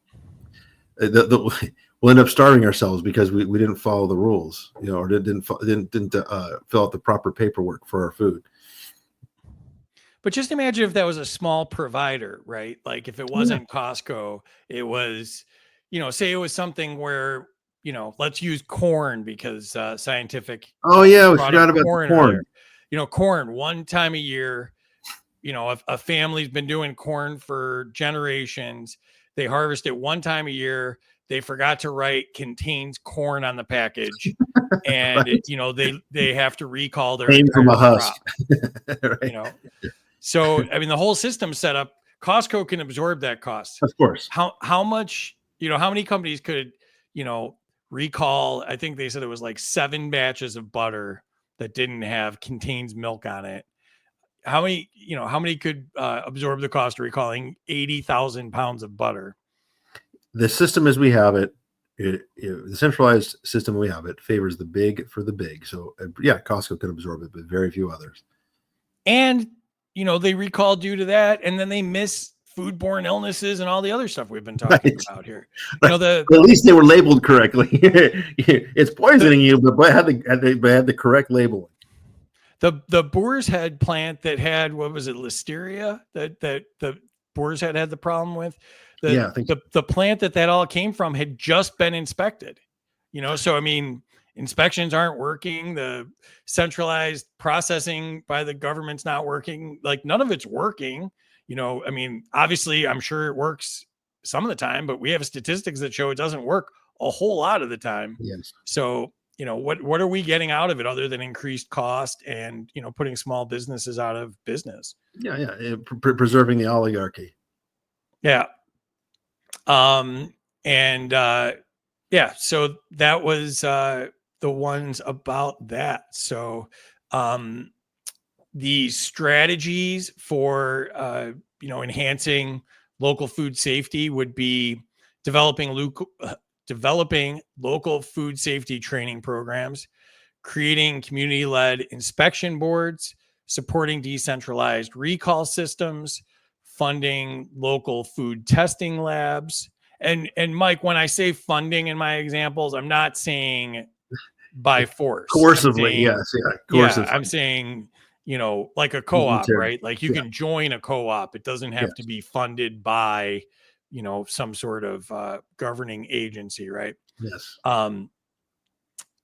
end up starving ourselves because we didn't follow the rules, or didn't fill out the proper paperwork for our food. But just imagine if that was a small provider, right? Like if it wasn't Costco, it was, say it was something where, let's use corn because scientific. Oh yeah, we forgot about corn. Corn one time a year. A family's been doing corn for generations. They harvest it one time a year. They forgot to write contains corn on the package, and right. They have to recall their came from a husk. Right. So I mean, the whole system set up. Costco can absorb that cost, of course. How much? How many companies could recall? I think they said it was like 7 batches of butter that didn't have contains milk on it. How many could absorb the cost of recalling 80,000 pounds of butter? The system as we have it, the centralized system we have it favors the big for the big. So Costco could absorb it, but very few others. And they recall due to that, and then they miss foodborne illnesses and all the other stuff we've been talking about here. At least they were labeled correctly. It's poisoning you, but they had the correct labeling. The Boar's Head plant that had, what was it, listeria that the Boar's Head had the problem with. The plant that all came from had just been inspected, so I mean, inspections aren't working. The centralized processing by the government's not working. Like none of it's working. I mean, obviously I'm sure it works some of the time, but we have statistics that show it doesn't work a whole lot of the time. Yes. So, what are we getting out of it other than increased cost and, putting small businesses out of business? Yeah. Preserving the oligarchy. Yeah. So that was the ones about that. So the strategies for enhancing local food safety would be developing local food safety training programs, creating community-led inspection boards, supporting decentralized recall systems, funding local food testing labs. And Mike, when I say funding in my examples, I'm not saying by force. Coercively, saying, yes. Yeah. Coercive. Yeah, I'm saying, like a co-op, right? Like you can join a co-op. It doesn't have to be funded by, some sort of governing agency, right? Yes.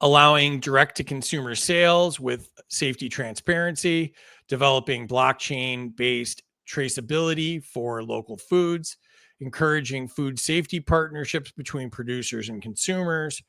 Allowing direct-to-consumer sales with safety transparency, developing blockchain-based traceability for local foods, encouraging food safety partnerships between producers and consumers,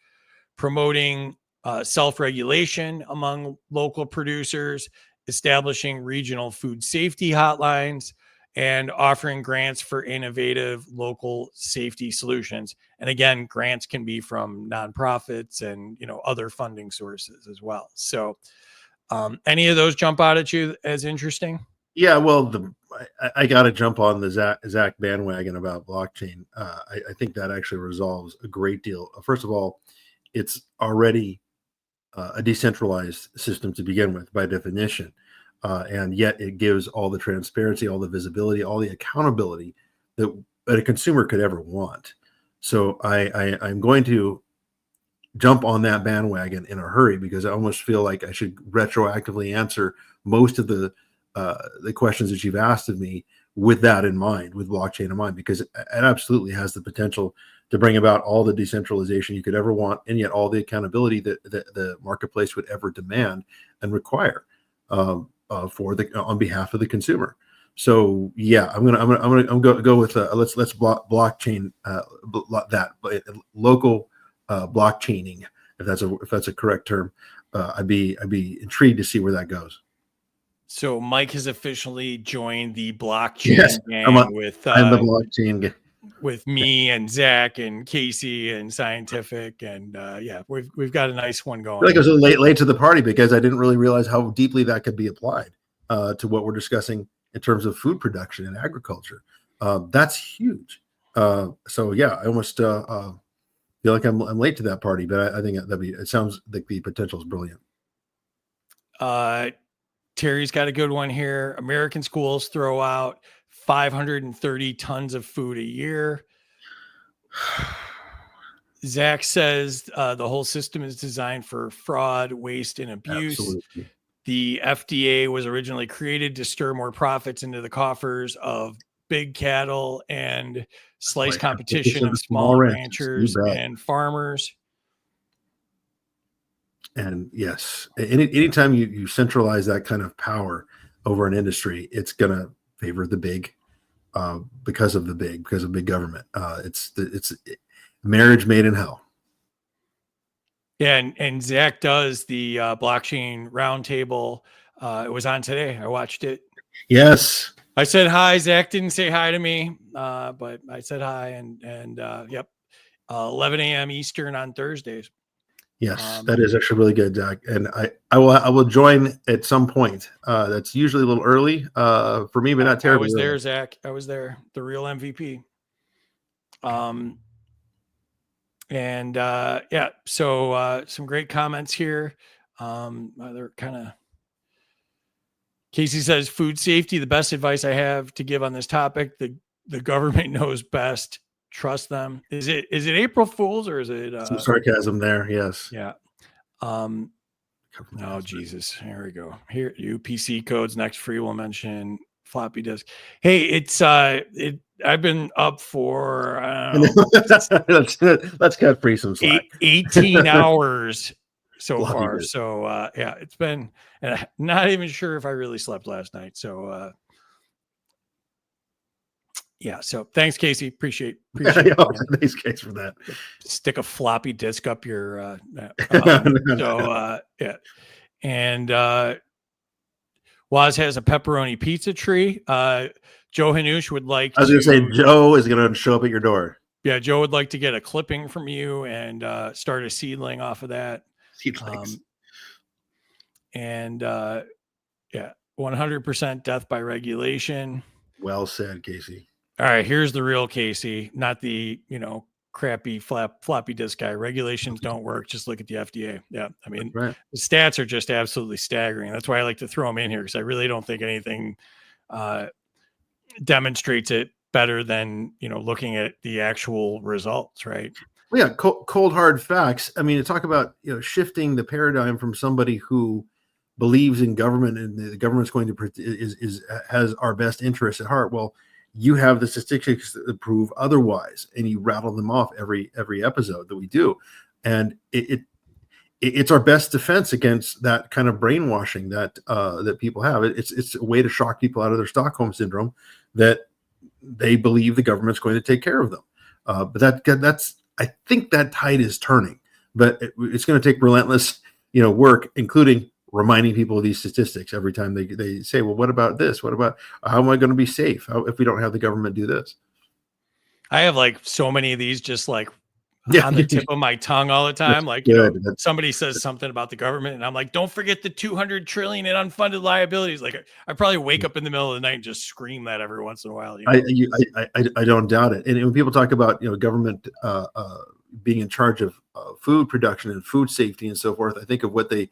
promoting self-regulation among local producers, establishing regional food safety hotlines, and offering grants for innovative local safety solutions. And again, grants can be from nonprofits and other funding sources as well. So any of those jump out at you as interesting? Yeah, well, I got to jump on the Zach bandwagon about blockchain. I think that actually resolves a great deal. First of all, it's already a decentralized system to begin with by definition. And yet it gives all the transparency, all the visibility, all the accountability that a consumer could ever want. So I'm going to jump on that bandwagon in a hurry because I almost feel like I should retroactively answer most of the questions that you've asked of me with that in mind, with blockchain in mind, because it absolutely has the potential to bring about all the decentralization you could ever want, and yet all the accountability that the marketplace would ever demand and require on behalf of the consumer. So yeah, I'm gonna go with let's blockchain that local blockchaining, if that's a correct term. I'd be intrigued to see where that goes. So Mike has officially joined the blockchain gang I'm the blockchain gang. With me and Zach and Casey and Scientific, and we've got a nice one going. I feel like I was late to the party because I didn't really realize how deeply that could be applied to what we're discussing in terms of food production and agriculture. That's huge. So yeah, I almost feel like I'm late to that party, but I think it sounds like the potential is brilliant. Terry's got a good one here. American schools throw out 530 tons of food a year. Zach says the whole system is designed for fraud, waste, and abuse. Absolutely. The FDA was originally created to stir more profits into the coffers of big cattle and slice competition of small ranchers and farmers. And yes, anytime you centralize that kind of power over an industry, it's going to favor the big because of big government. It's marriage made in hell. Yeah, and Zach does the blockchain roundtable. It was on today. I watched it. Yes. I said hi. Zach didn't say hi to me, but I said hi. And 11 a.m. Eastern on Thursdays. Yes, that is actually really good, Zach. And I will join at some point. That's usually a little early for me, but not terribly. I was there, early. Zach. I was there. The real MVP. So some great comments here. They're kind of. Casey says, food safety, the best advice I have to give on this topic. The government knows best. Trust them. Is it April Fool's or is it some sarcasm there? Yes. Yeah. Oh, Jesus. Here we go. Here, UPC codes next free will mention floppy disk. Hey, I've been up for let's cut free some slack. 18 hours so far. So yeah, it's been, and I'm not even sure if I really slept last night. So yeah. So thanks, Casey. Appreciate Thanks, Casey, for that. Stick a floppy disk up your yeah. And Waz has a pepperoni pizza tree. Joe Hanush would like I was going to say, Joe is going to show up at your door. Yeah, Joe would like to get a clipping from you and start a seedling off of that. Seedlings. And yeah, 100% death by regulation. Well said, Casey. All right, here's the real Casey, not the, crappy floppy disk guy. Regulations don't work. Just look at the FDA. Yeah, I mean, the stats are just absolutely staggering. That's why I like to throw them in here, because I really don't think anything demonstrates it better than looking at the actual results, right? Well, yeah, cold hard facts. I mean, to talk about shifting the paradigm from somebody who believes in government and the government's going to has our best interests at heart. Well, you have the statistics that prove otherwise, and you rattle them off every episode that we do, and it's our best defense against that kind of brainwashing that people have. It's a way to shock people out of their Stockholm syndrome that they believe the government's going to take care of them. But that's I think that tide is turning, but it's going to take relentless work, including reminding people of these statistics every time they say, well, what about this? What about how am I going to be safe if we don't have the government do this? I have like so many of these just like on the tip of my tongue all the time. Like, somebody says something about the government and I'm like, don't forget the 200 trillion in unfunded liabilities. Like I probably wake up in the middle of the night and just scream that every once in a while. I don't doubt it. And when people talk about, government being in charge of food production and food safety and so forth, I think of what the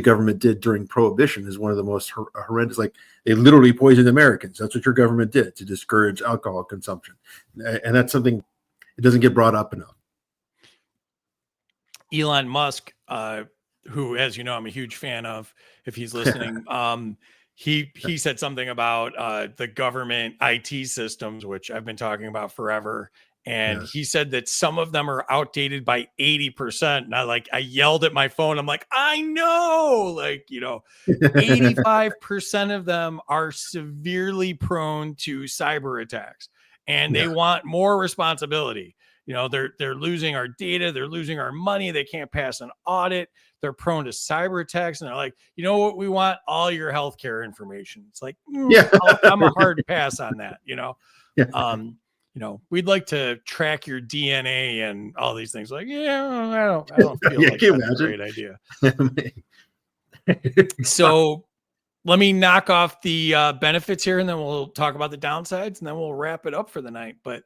government did during Prohibition is one of the most horrendous. Like they literally poisoned Americans. That's what your government did to discourage alcohol consumption. And that's something that doesn't get brought up enough. Elon Musk, who, as you know, I'm a huge fan of, if he's listening, he said something about the government IT systems, which I've been talking about forever. And he said that some of them are outdated by 80%. And I yelled at my phone. I'm like, I know, 85% of them are severely prone to cyber attacks, and they want more responsibility. They're losing our data. They're losing our money. They can't pass an audit. They're prone to cyber attacks. And they're like, you know what? We want all your healthcare information. It's like, I'm a hard pass on that, we'd like to track your DNA and all these things. Like, I don't feel like that's a great idea. So let me knock off the benefits here, and then we'll talk about the downsides, and then we'll wrap it up for the night. But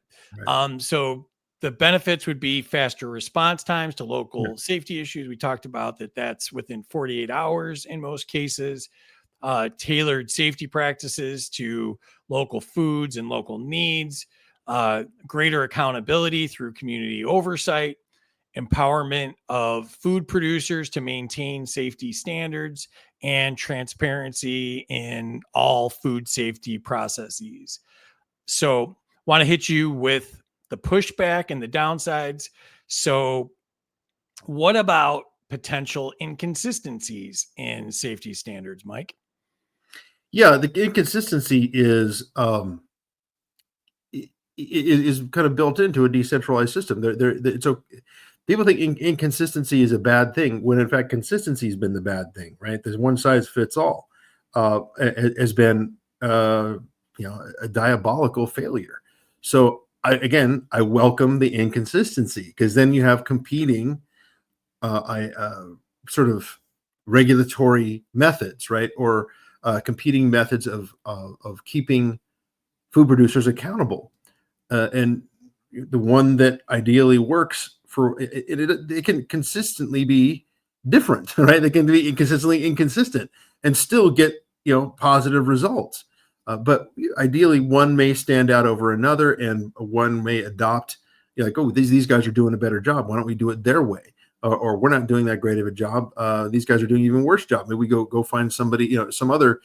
so the benefits would be faster response times to local safety issues. We talked about that's within 48 hours in most cases. Tailored safety practices to local foods and local needs. Greater accountability through community oversight, empowerment of food producers to maintain safety standards, and transparency in all food safety processes. So want to hit you with the pushback and the downsides. So what about potential inconsistencies in safety standards, Mike? Yeah, the inconsistency is kind of built into a decentralized system. So people think inconsistency is a bad thing, when in fact consistency has been the bad thing, right? There's one size fits all has been a diabolical failure. So I welcome the inconsistency, because then you have competing sort of regulatory methods, right? Or competing methods of keeping food producers accountable. And the one that ideally works for it can consistently be different, right? They can be consistently inconsistent and still get positive results. But ideally, one may stand out over another, and one may adopt. These guys are doing a better job. Why don't we do it their way? Or we're not doing that great of a job. These guys are doing an even worse job. Maybe we go find somebody, some other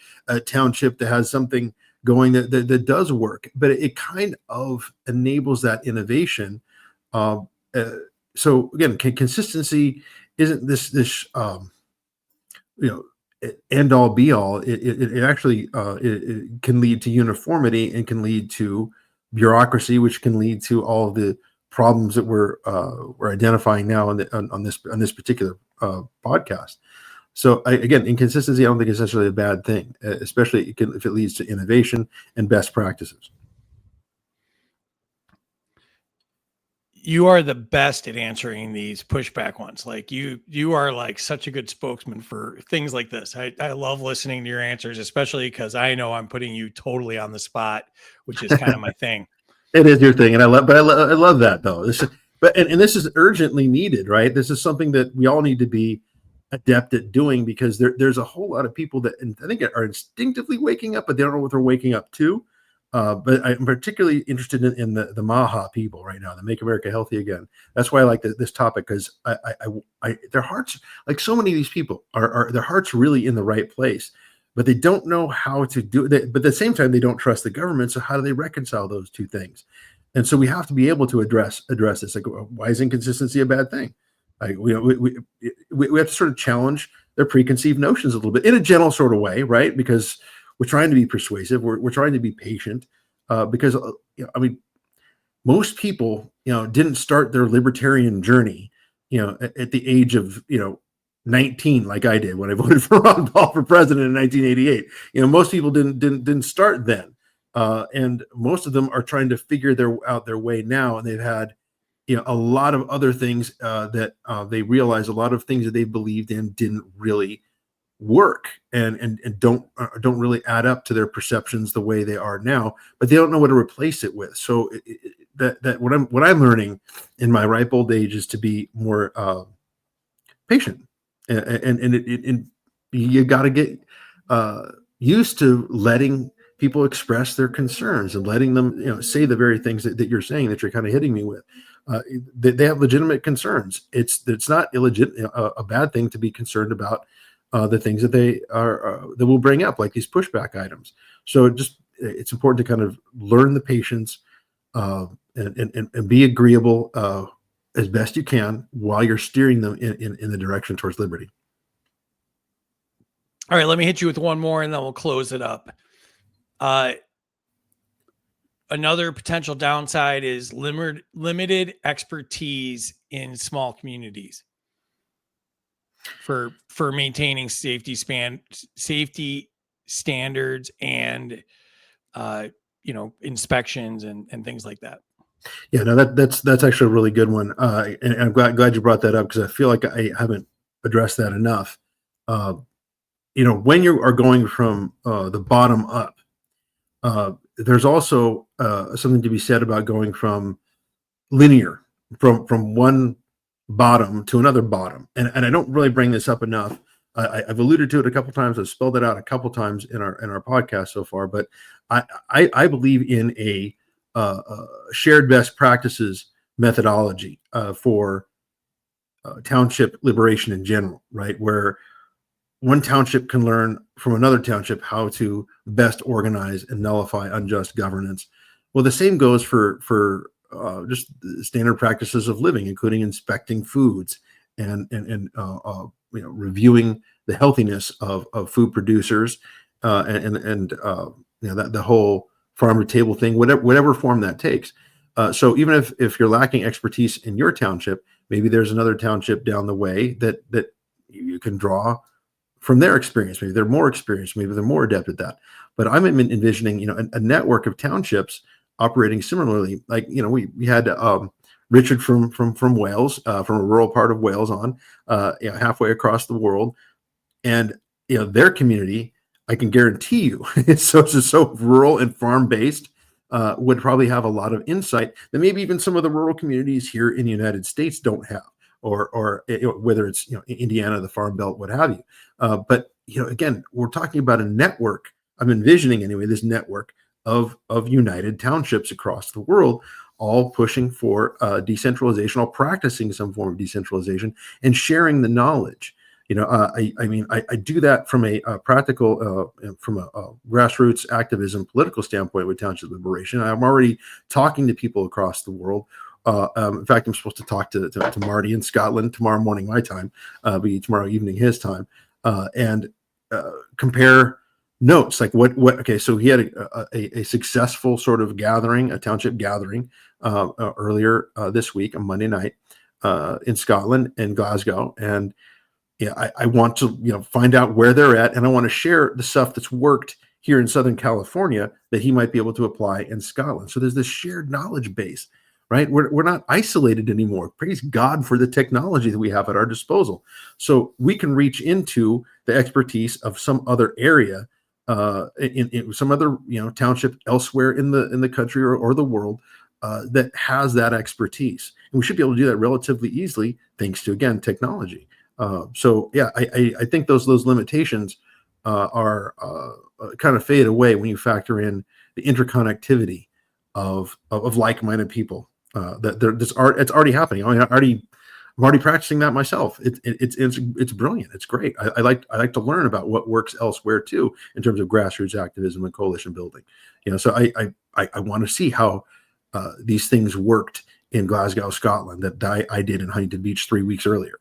township that has something going that does work. But it kind of enables that innovation. So again, consistency isn't this end all be all. It actually it can lead to uniformity and can lead to bureaucracy, which can lead to all of the problems that we're identifying now on this particular podcast. So again, inconsistency, I don't think is necessarily a bad thing, especially if it leads to innovation and best practices. You are the best at answering these pushback ones. Like you are like such a good spokesman for things like this. I love listening to your answers, especially because I know I'm putting you totally on the spot, which is kind of my thing. It is your thing, and I love that though. And this is urgently needed, right? This is something that we all need to be adept at doing, because there's a whole lot of people that, and I think, are instinctively waking up, but they don't know what they're waking up to. But I'm particularly interested in the MAHA people right now, the Make America Healthy Again. That's why I like this topic, because I their hearts, like so many of these people, are their hearts really in the right place, but they don't know how to do it. But at the same time, they don't trust the government. So how do they reconcile those two things? And so we have to be able to address this. Like, why is inconsistency a bad thing? Like, we have to sort of challenge their preconceived notions a little bit in a gentle sort of way, right? Because we're trying to be persuasive. We're trying to be patient, because I mean, most people didn't start their libertarian journey at the age of 19, like I did when I voted for Ron Paul for president in 1988. Most people didn't start then, and most of them are trying to figure out their way now, and they've had a lot of other things that they realize a lot of things that they believed in didn't really work and don't really add up to their perceptions the way they are now, but they don't know what to replace it with. So that what I'm learning in my ripe old age is to be more patient, and you got to get used to letting people express their concerns and letting them say the very things that you're saying, that you're kind of hitting me with. They have legitimate concerns. It's not a bad thing to be concerned about the things that they are that will bring up, like these pushback items. So it's important to kind of learn the patience and be agreeable as best you can while you're steering them in the direction towards liberty. All right, let me hit you with one more, and then we'll close it up. Another potential downside is limited expertise in small communities for maintaining safety standards and inspections and things like that. Yeah, no, that's actually a really good one, and I'm glad you brought that up, because I feel like I haven't addressed that enough. When you are going from the bottom up, there's also something to be said about going from linear, from one bottom to another bottom, and I don't really bring this up enough. I've alluded to it a couple times. I've spelled it out a couple times in our podcast so far, but I believe in a shared best practices methodology for township liberation in general, right? Where one township can learn from another township how to best organize and nullify unjust governance. Well, the same goes for just standard practices of living, including inspecting foods and reviewing the healthiness of food producers and that the whole farm to table thing, whatever form that takes. So even if you're lacking expertise in your township, maybe there's another township down the way that you can draw from their experience. Maybe they're more experienced, maybe they're more adept at that. But I'm envisioning, a network of townships operating similarly. Like, we had Richard from Wales, from a rural part of Wales on, halfway across the world. And, their community, I can guarantee you, it's so rural and farm based, would probably have a lot of insight that maybe even some of the rural communities here in the United States don't have, or whether it's, Indiana, the Farm Belt, what have you. But, again, we're talking about a network. I'm envisioning anyway, this network of united townships across the world, all pushing for decentralization, all practicing some form of decentralization and sharing the knowledge. I do that from a practical, from a grassroots activism, political standpoint with Township Liberation. I'm already talking to people across the world In fact, I'm supposed to talk to Marty in Scotland tomorrow morning, my time, be tomorrow evening his time, and compare notes. Like what? Okay, so he had a successful sort of gathering, a township gathering, earlier this week on Monday night in Scotland, in Glasgow, and I want to find out where they're at, and I want to share the stuff that's worked here in Southern California that he might be able to apply in Scotland. So there's this shared knowledge base, right? We're not isolated anymore. Praise God for the technology that we have at our disposal. So we can reach into the expertise of some other area, in some other township elsewhere in the country or the world that has that expertise. And we should be able to do that relatively easily, thanks to, again, technology. So yeah, I think those limitations are kind of fade away when you factor in the interconnectivity of like-minded people. It's already happening. I mean, I'm already practicing that myself. It's brilliant. It's great. I like to learn about what works elsewhere too, in terms of grassroots activism and coalition building. So I want to see how these things worked in Glasgow, Scotland, that I did in Huntington Beach 3 weeks earlier.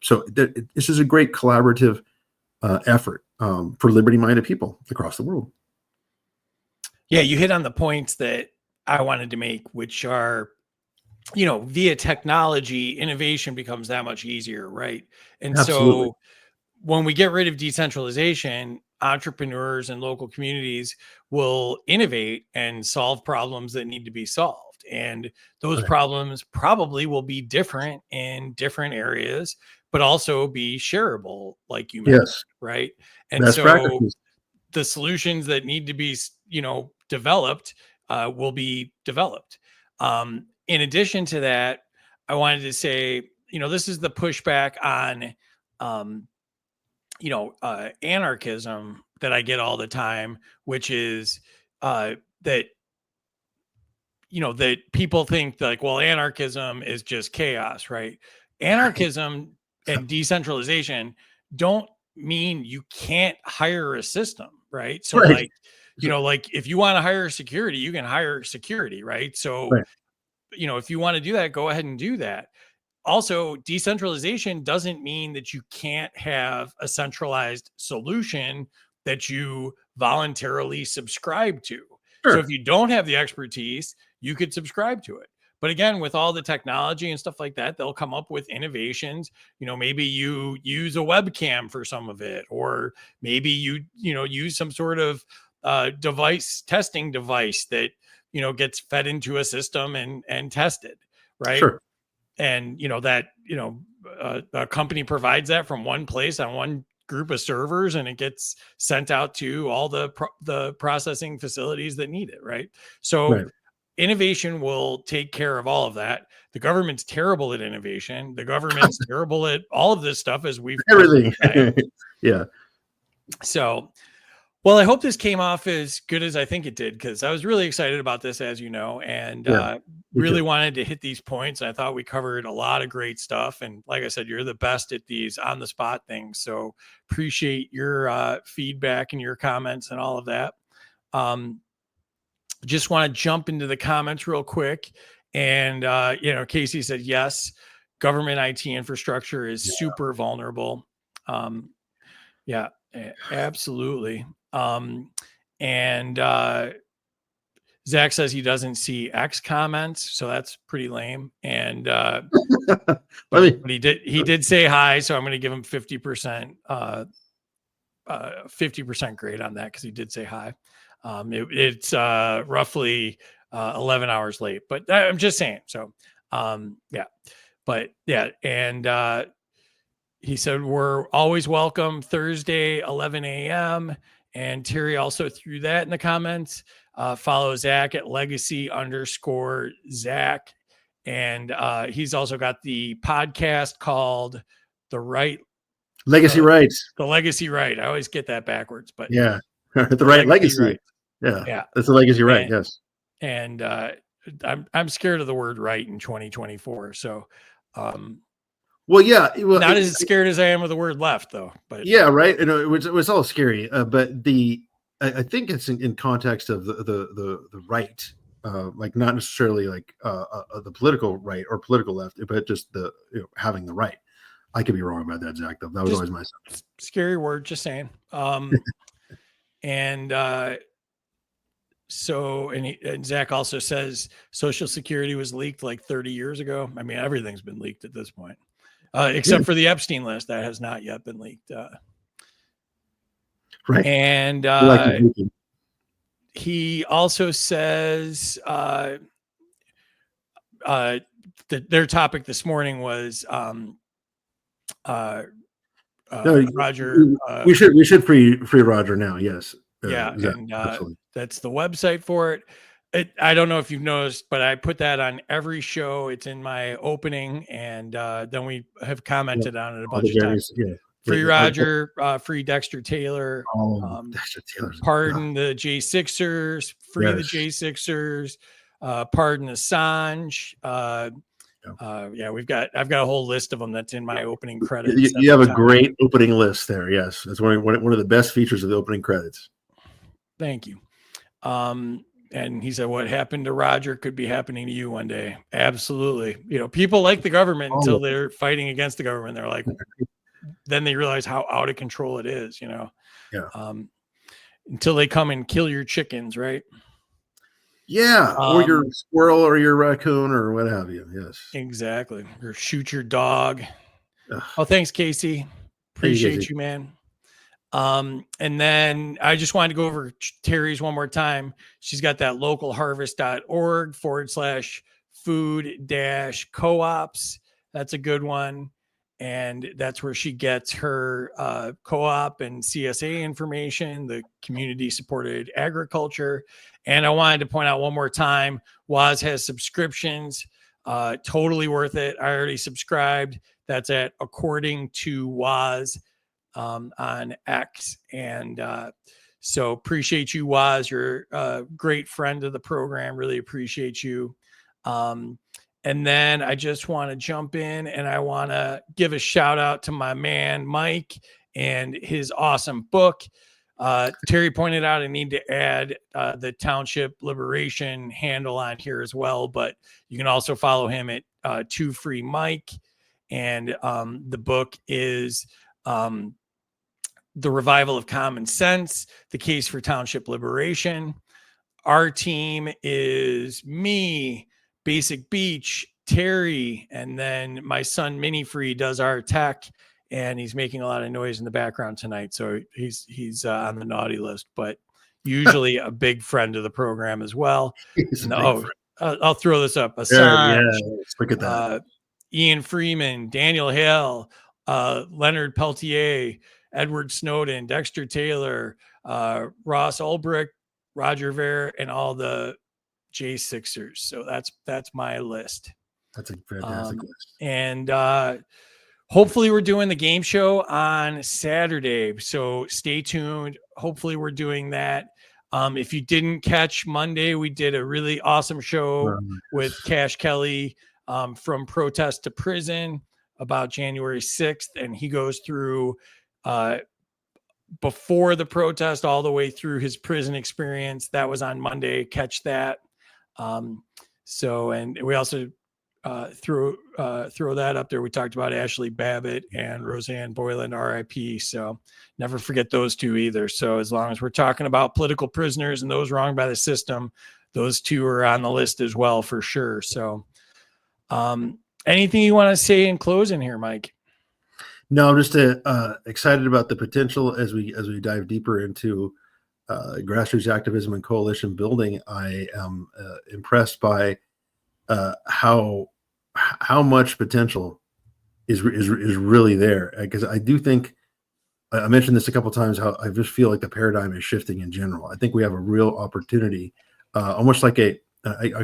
So this is a great collaborative effort for liberty-minded people across the world. Yeah, you hit on the points that I wanted to make, which are, via technology, innovation becomes that much easier, right? And Absolutely. so when we get rid of decentralization, entrepreneurs and local communities will innovate and solve problems that need to be solved. And those problems probably will be different in different areas, but also be shareable, like you mentioned, right? And best practices. The solutions that need to be, developed will be developed. In addition to that, I wanted to say, this is the pushback on, anarchism that I get all the time, which is that people think like, well, anarchism is just chaos, right? Anarchism and decentralization don't mean you can't hire a system, right? So like if you want to hire security, you can hire security, right? So, if you want to do that, go ahead and do that. Also, decentralization doesn't mean that you can't have a centralized solution that you voluntarily subscribe to. So if you don't have the expertise, you could subscribe to it. But again, with all the technology and stuff like that, they'll come up with innovations. Maybe you use a webcam for some of it, or maybe you use some sort of testing device that gets fed into a system and tested, right? Sure. And a company provides that from one place on one group of servers, and it gets sent out to all the processing facilities that need it, right? So innovation will take care of all of that. The government's terrible at innovation. The government's terrible at all of this stuff, as we've everything. Yeah. So, well, I hope this came off as good as I think it did, because I was really excited about this, as you know, and really wanted to hit these points. I thought we covered a lot of great stuff. And like I said, you're the best at these on the spot things. So appreciate your feedback and your comments and all of that. Just want to jump into the comments real quick. And, Casey said, yes, government IT infrastructure is super vulnerable. Absolutely. And Zach says he doesn't see X comments, so that's pretty lame. And but he did say hi, so I'm going to give him 50% 50% grade on that, because he did say hi. It's roughly 11 hours late, but I'm just saying. So and he said we're always welcome Thursday 11 a.m. And Terry also threw that in the comments. Follow Zach at legacy_Zach. And he's also got the podcast called The Legacy Right. I always get that backwards, but the right legacy. Right. Yeah. That's the legacy right. Yes. And I'm scared of the word right in 2024. So not as scared as I am of the word left, though. But right. It was all scary. But I think it's in context of the right like not necessarily like the political right or political left, but just the having the right. I could be wrong about that, Zach. Though that was always my assumption. Scary word, just saying. And Zach also says Social Security was leaked like 30 years ago. I mean, everything's been leaked at this point, except for the Epstein list that has not yet been leaked. Right. And he also says their topic this morning was Roger. We should free Roger now. Yes. And that's the website for it. I don't know if you've noticed, but I put that on every show. It's in my opening, and then we have commented on it a bunch of times. Yeah. Free Roger, free Dexter Taylor. Dexter Taylor. Pardon the J6ers. Free the J6ers. Pardon Assange. I've got a whole list of them that's in my opening credits. You have a great opening list there. Yes, that's one of the best features of the opening credits. Thank you. And he said, what happened to Roger could be happening to you one day. Absolutely. People like the government until they're fighting against the government. They're like, then they realize how out of control it is, until they come and kill your chickens, right? Yeah, or your squirrel or your raccoon or what have you. Yes, exactly. Or shoot your dog. Oh, thanks, Casey. Appreciate you, man. And then I just wanted to go over Terry's one more time. She's got that localharvest.org/food-co-ops. That's a good one. And that's where she gets her co-op and CSA information, the community supported agriculture. And I wanted to point out one more time, Woz has subscriptions, totally worth it. I already subscribed. That's at According to Woz on X. And so appreciate you, Woz. You're a great friend of the program. Really appreciate you. And then I just want to jump in and I want to give a shout out to my man, Mike, and his awesome book. Terry pointed out I need to add the Township Liberation handle on here as well, but you can also follow him at 2 Free Mike. And the book is The Revival of Common Sense, The Case for Township Liberation. Our team is me, Basic Beach, Terry, and then my son Mini Free does our tech, and he's making a lot of noise in the background tonight, so he's on the naughty list, but usually a big friend of the program as well. I'll throw this up. Assange, look at that. Ian Freeman, Daniel Hale, Leonard Peltier, Edward Snowden, Dexter Taylor, Ross Ulbricht, Roger Ver, and all the J6ers. So that's my list. That's a fantastic list. And hopefully we're doing the game show on Saturday. So stay tuned. Hopefully we're doing that. If you didn't catch Monday, we did a really awesome show with Cash Kelly from Protest to Prison about January 6th. And he goes through before the protest all the way through his prison experience. That was on Monday. Catch that. And we also throw that up there. We talked about Ashley Babbitt and Roseanne Boylan, RIP. So never forget those two either. So as long as we're talking about political prisoners and those wronged by the system, those two are on the list as well for sure. So anything you want to say in closing here, Mike? No, I'm just excited about the potential as we dive deeper into grassroots activism and coalition building. I am impressed by how much potential is really there, because I do think I mentioned this a couple of times, how I just feel like the paradigm is shifting in general. I think we have a real opportunity, almost like I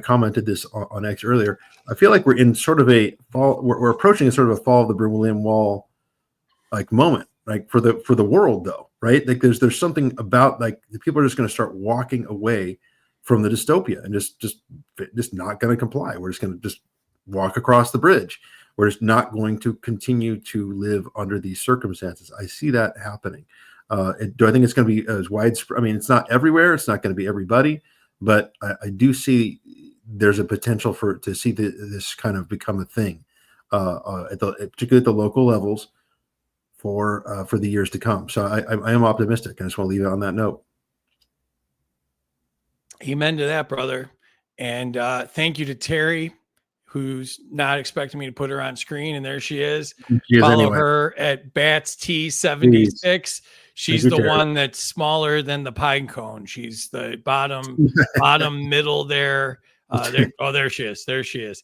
commented this on X earlier. I feel like we're in sort of a fall. We're approaching a sort of a fall of the Berlin Wall like moment, like for the world though, right? Like there's something about like the people are just going to start walking away from the dystopia and just not going to comply. We're just going to just walk across the bridge. We're just not going to continue to live under these circumstances. I see that happening. Do I think it's going to be as widespread? I mean, it's not everywhere. It's not going to be everybody, but I do see there's a potential to see this kind of become a thing, particularly at the local levels for the years to come. So I am optimistic. I just want to leave it on that note. Amen to that, brother. And thank you to Terry, who's not expecting me to put her on screen. And there she is. Follow her at Bats T76. She's the one that's smaller than the pine cone. She's the bottom middle there. There she is. There she is.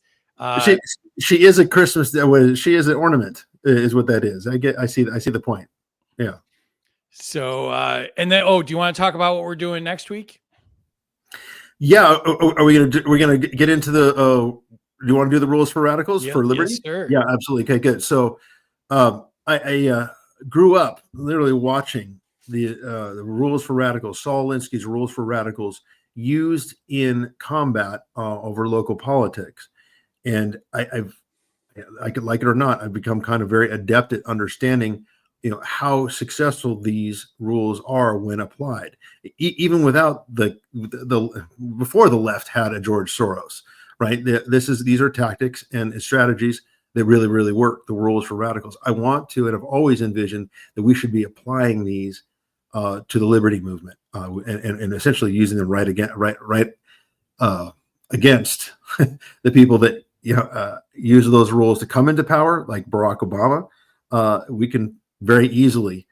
She is a Christmas. She is an ornament, is what that is. I see the point. Yeah. So and then do you want to talk about what we're doing next week? Yeah, are we gonna get into the? Do you want to do the rules for radicals for liberty? Yes, sir. Yeah, absolutely. Okay, good. So, I grew up literally watching the rules for radicals, Saul Alinsky's rules for radicals, used in combat over local politics, and I could like it or not, I've become kind of very adept at understanding how successful these rules are when applied, even without the before the left had a George Soros, right? These are tactics and strategies that really work. The rules for radicals. I want to, and I've always envisioned that we should be applying these to the liberty movement, and essentially using them right against the people that use those rules to come into power, like Barack Obama. We can very easily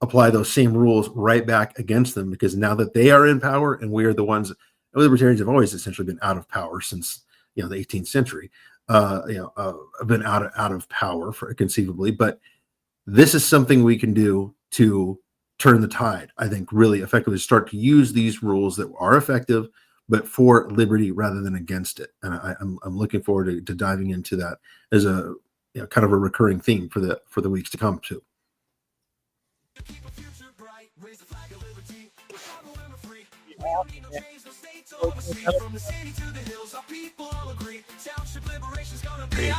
apply those same rules right back against them, because now that they are in power and we are the ones, libertarians have always essentially been out of power since the 18th century, been out of power conceivably. But this is something we can do to turn the tide, I think, really effectively, start to use these rules that are effective, but for liberty rather than against it. And I'm looking forward to diving into that as a kind of a recurring theme for the weeks to come too.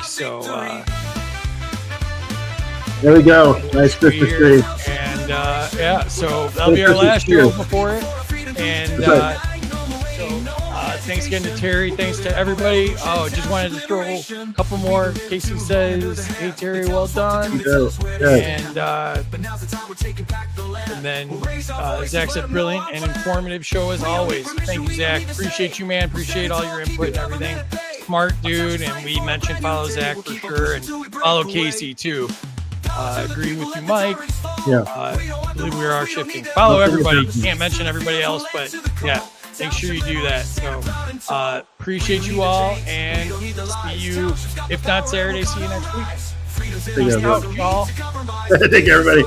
So there we go. Nice Christmas tree. And so that'll be our last show before it. And thanks again to Terry. Thanks to everybody. Just wanted to throw a couple more. Casey says, "Hey Terry, well done." And then Zach said, "Brilliant and informative show as always." Thank you, Zach. Appreciate you, man. Appreciate all your input and everything. Smart dude. And we mentioned follow Zach for sure, and follow Casey too. Agree with you, Mike. Yeah. I believe we are shifting. Follow everybody. Can't mention everybody else, but yeah. Make sure you do that. So appreciate you all, and see you, if not Saturday, see you next week. Peace out, y'all. Thank you, everybody.